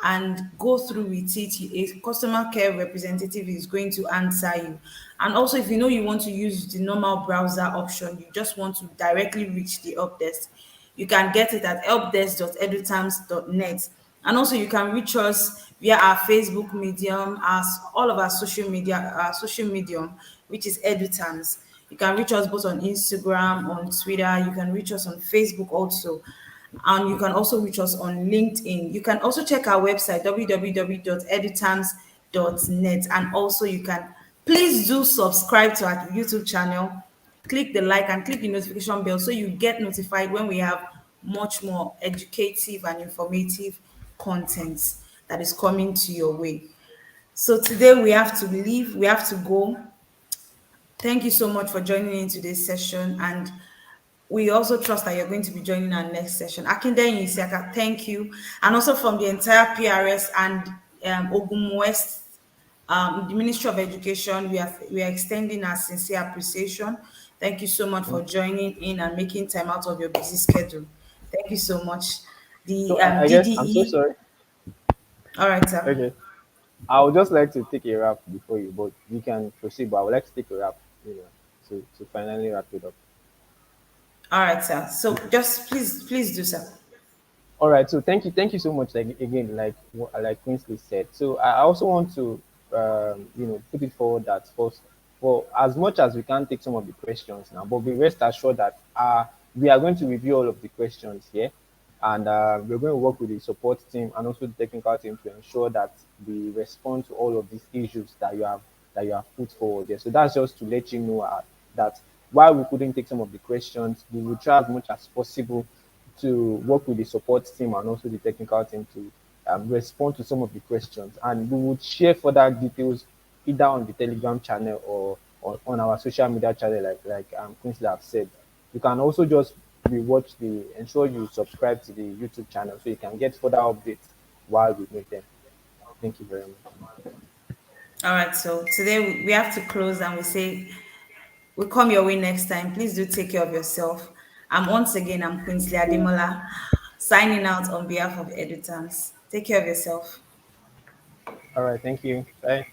and go through with it. A customer care representative is going to answer you. And also, if you know you want to use the normal browser option, you just want to directly reach the help desk, you can get it at helpdesk.edutams.net. And also, you can reach us via our Facebook medium, as all of our social medium, which is EduTAMS. You can reach us both on Instagram, on Twitter. You can reach us on Facebook also. And you can also reach us on LinkedIn. You can also check our website, www.edutams.net. And also, you can please do subscribe to our YouTube channel, click the like and click the notification bell so you get notified when we have much more educative and informative content that is coming to your way. So today we have to leave, we have to go. Thank you so much for joining in today's session, and we also trust that you're going to be joining our next session. Akinde Isiaka, thank you. And also from the entire PRS and Ogun West, the Ministry of Education, we are extending our sincere appreciation. Thank you so much for joining in and making time out of your busy schedule. Thank you so much. The So I guess I'm so DDE, sorry. all right, sir. Okay. I would just like to take a wrap before you, but you can proceed. But I would like to take a wrap, to finally wrap it up. All right, sir. So just please do, sir. All right. So thank you so much. Like again, like Quincy said. So I also want to, put it forward that for as much as we can take some of the questions now, but be rest assured that we are going to review all of the questions here, and we're going to work with the support team and also the technical team to ensure that we respond to all of these issues that you have put forward there. So that's just to let you know that while we couldn't take some of the questions, we will try as much as possible to work with the support team and also the technical team to respond to some of the questions. And we would share further details either on the Telegram channel or on our social media channel, like Quincy have said. You can also just ensure you subscribe to the YouTube channel so you can get further updates while we make them. Thank you very much. All right. So today we have to close and we say we'll come your way next time. Please do take care of yourself. I'm Quincy Ademola, signing out on behalf of EduTAMS. Take care of yourself. All right. Thank you. Bye.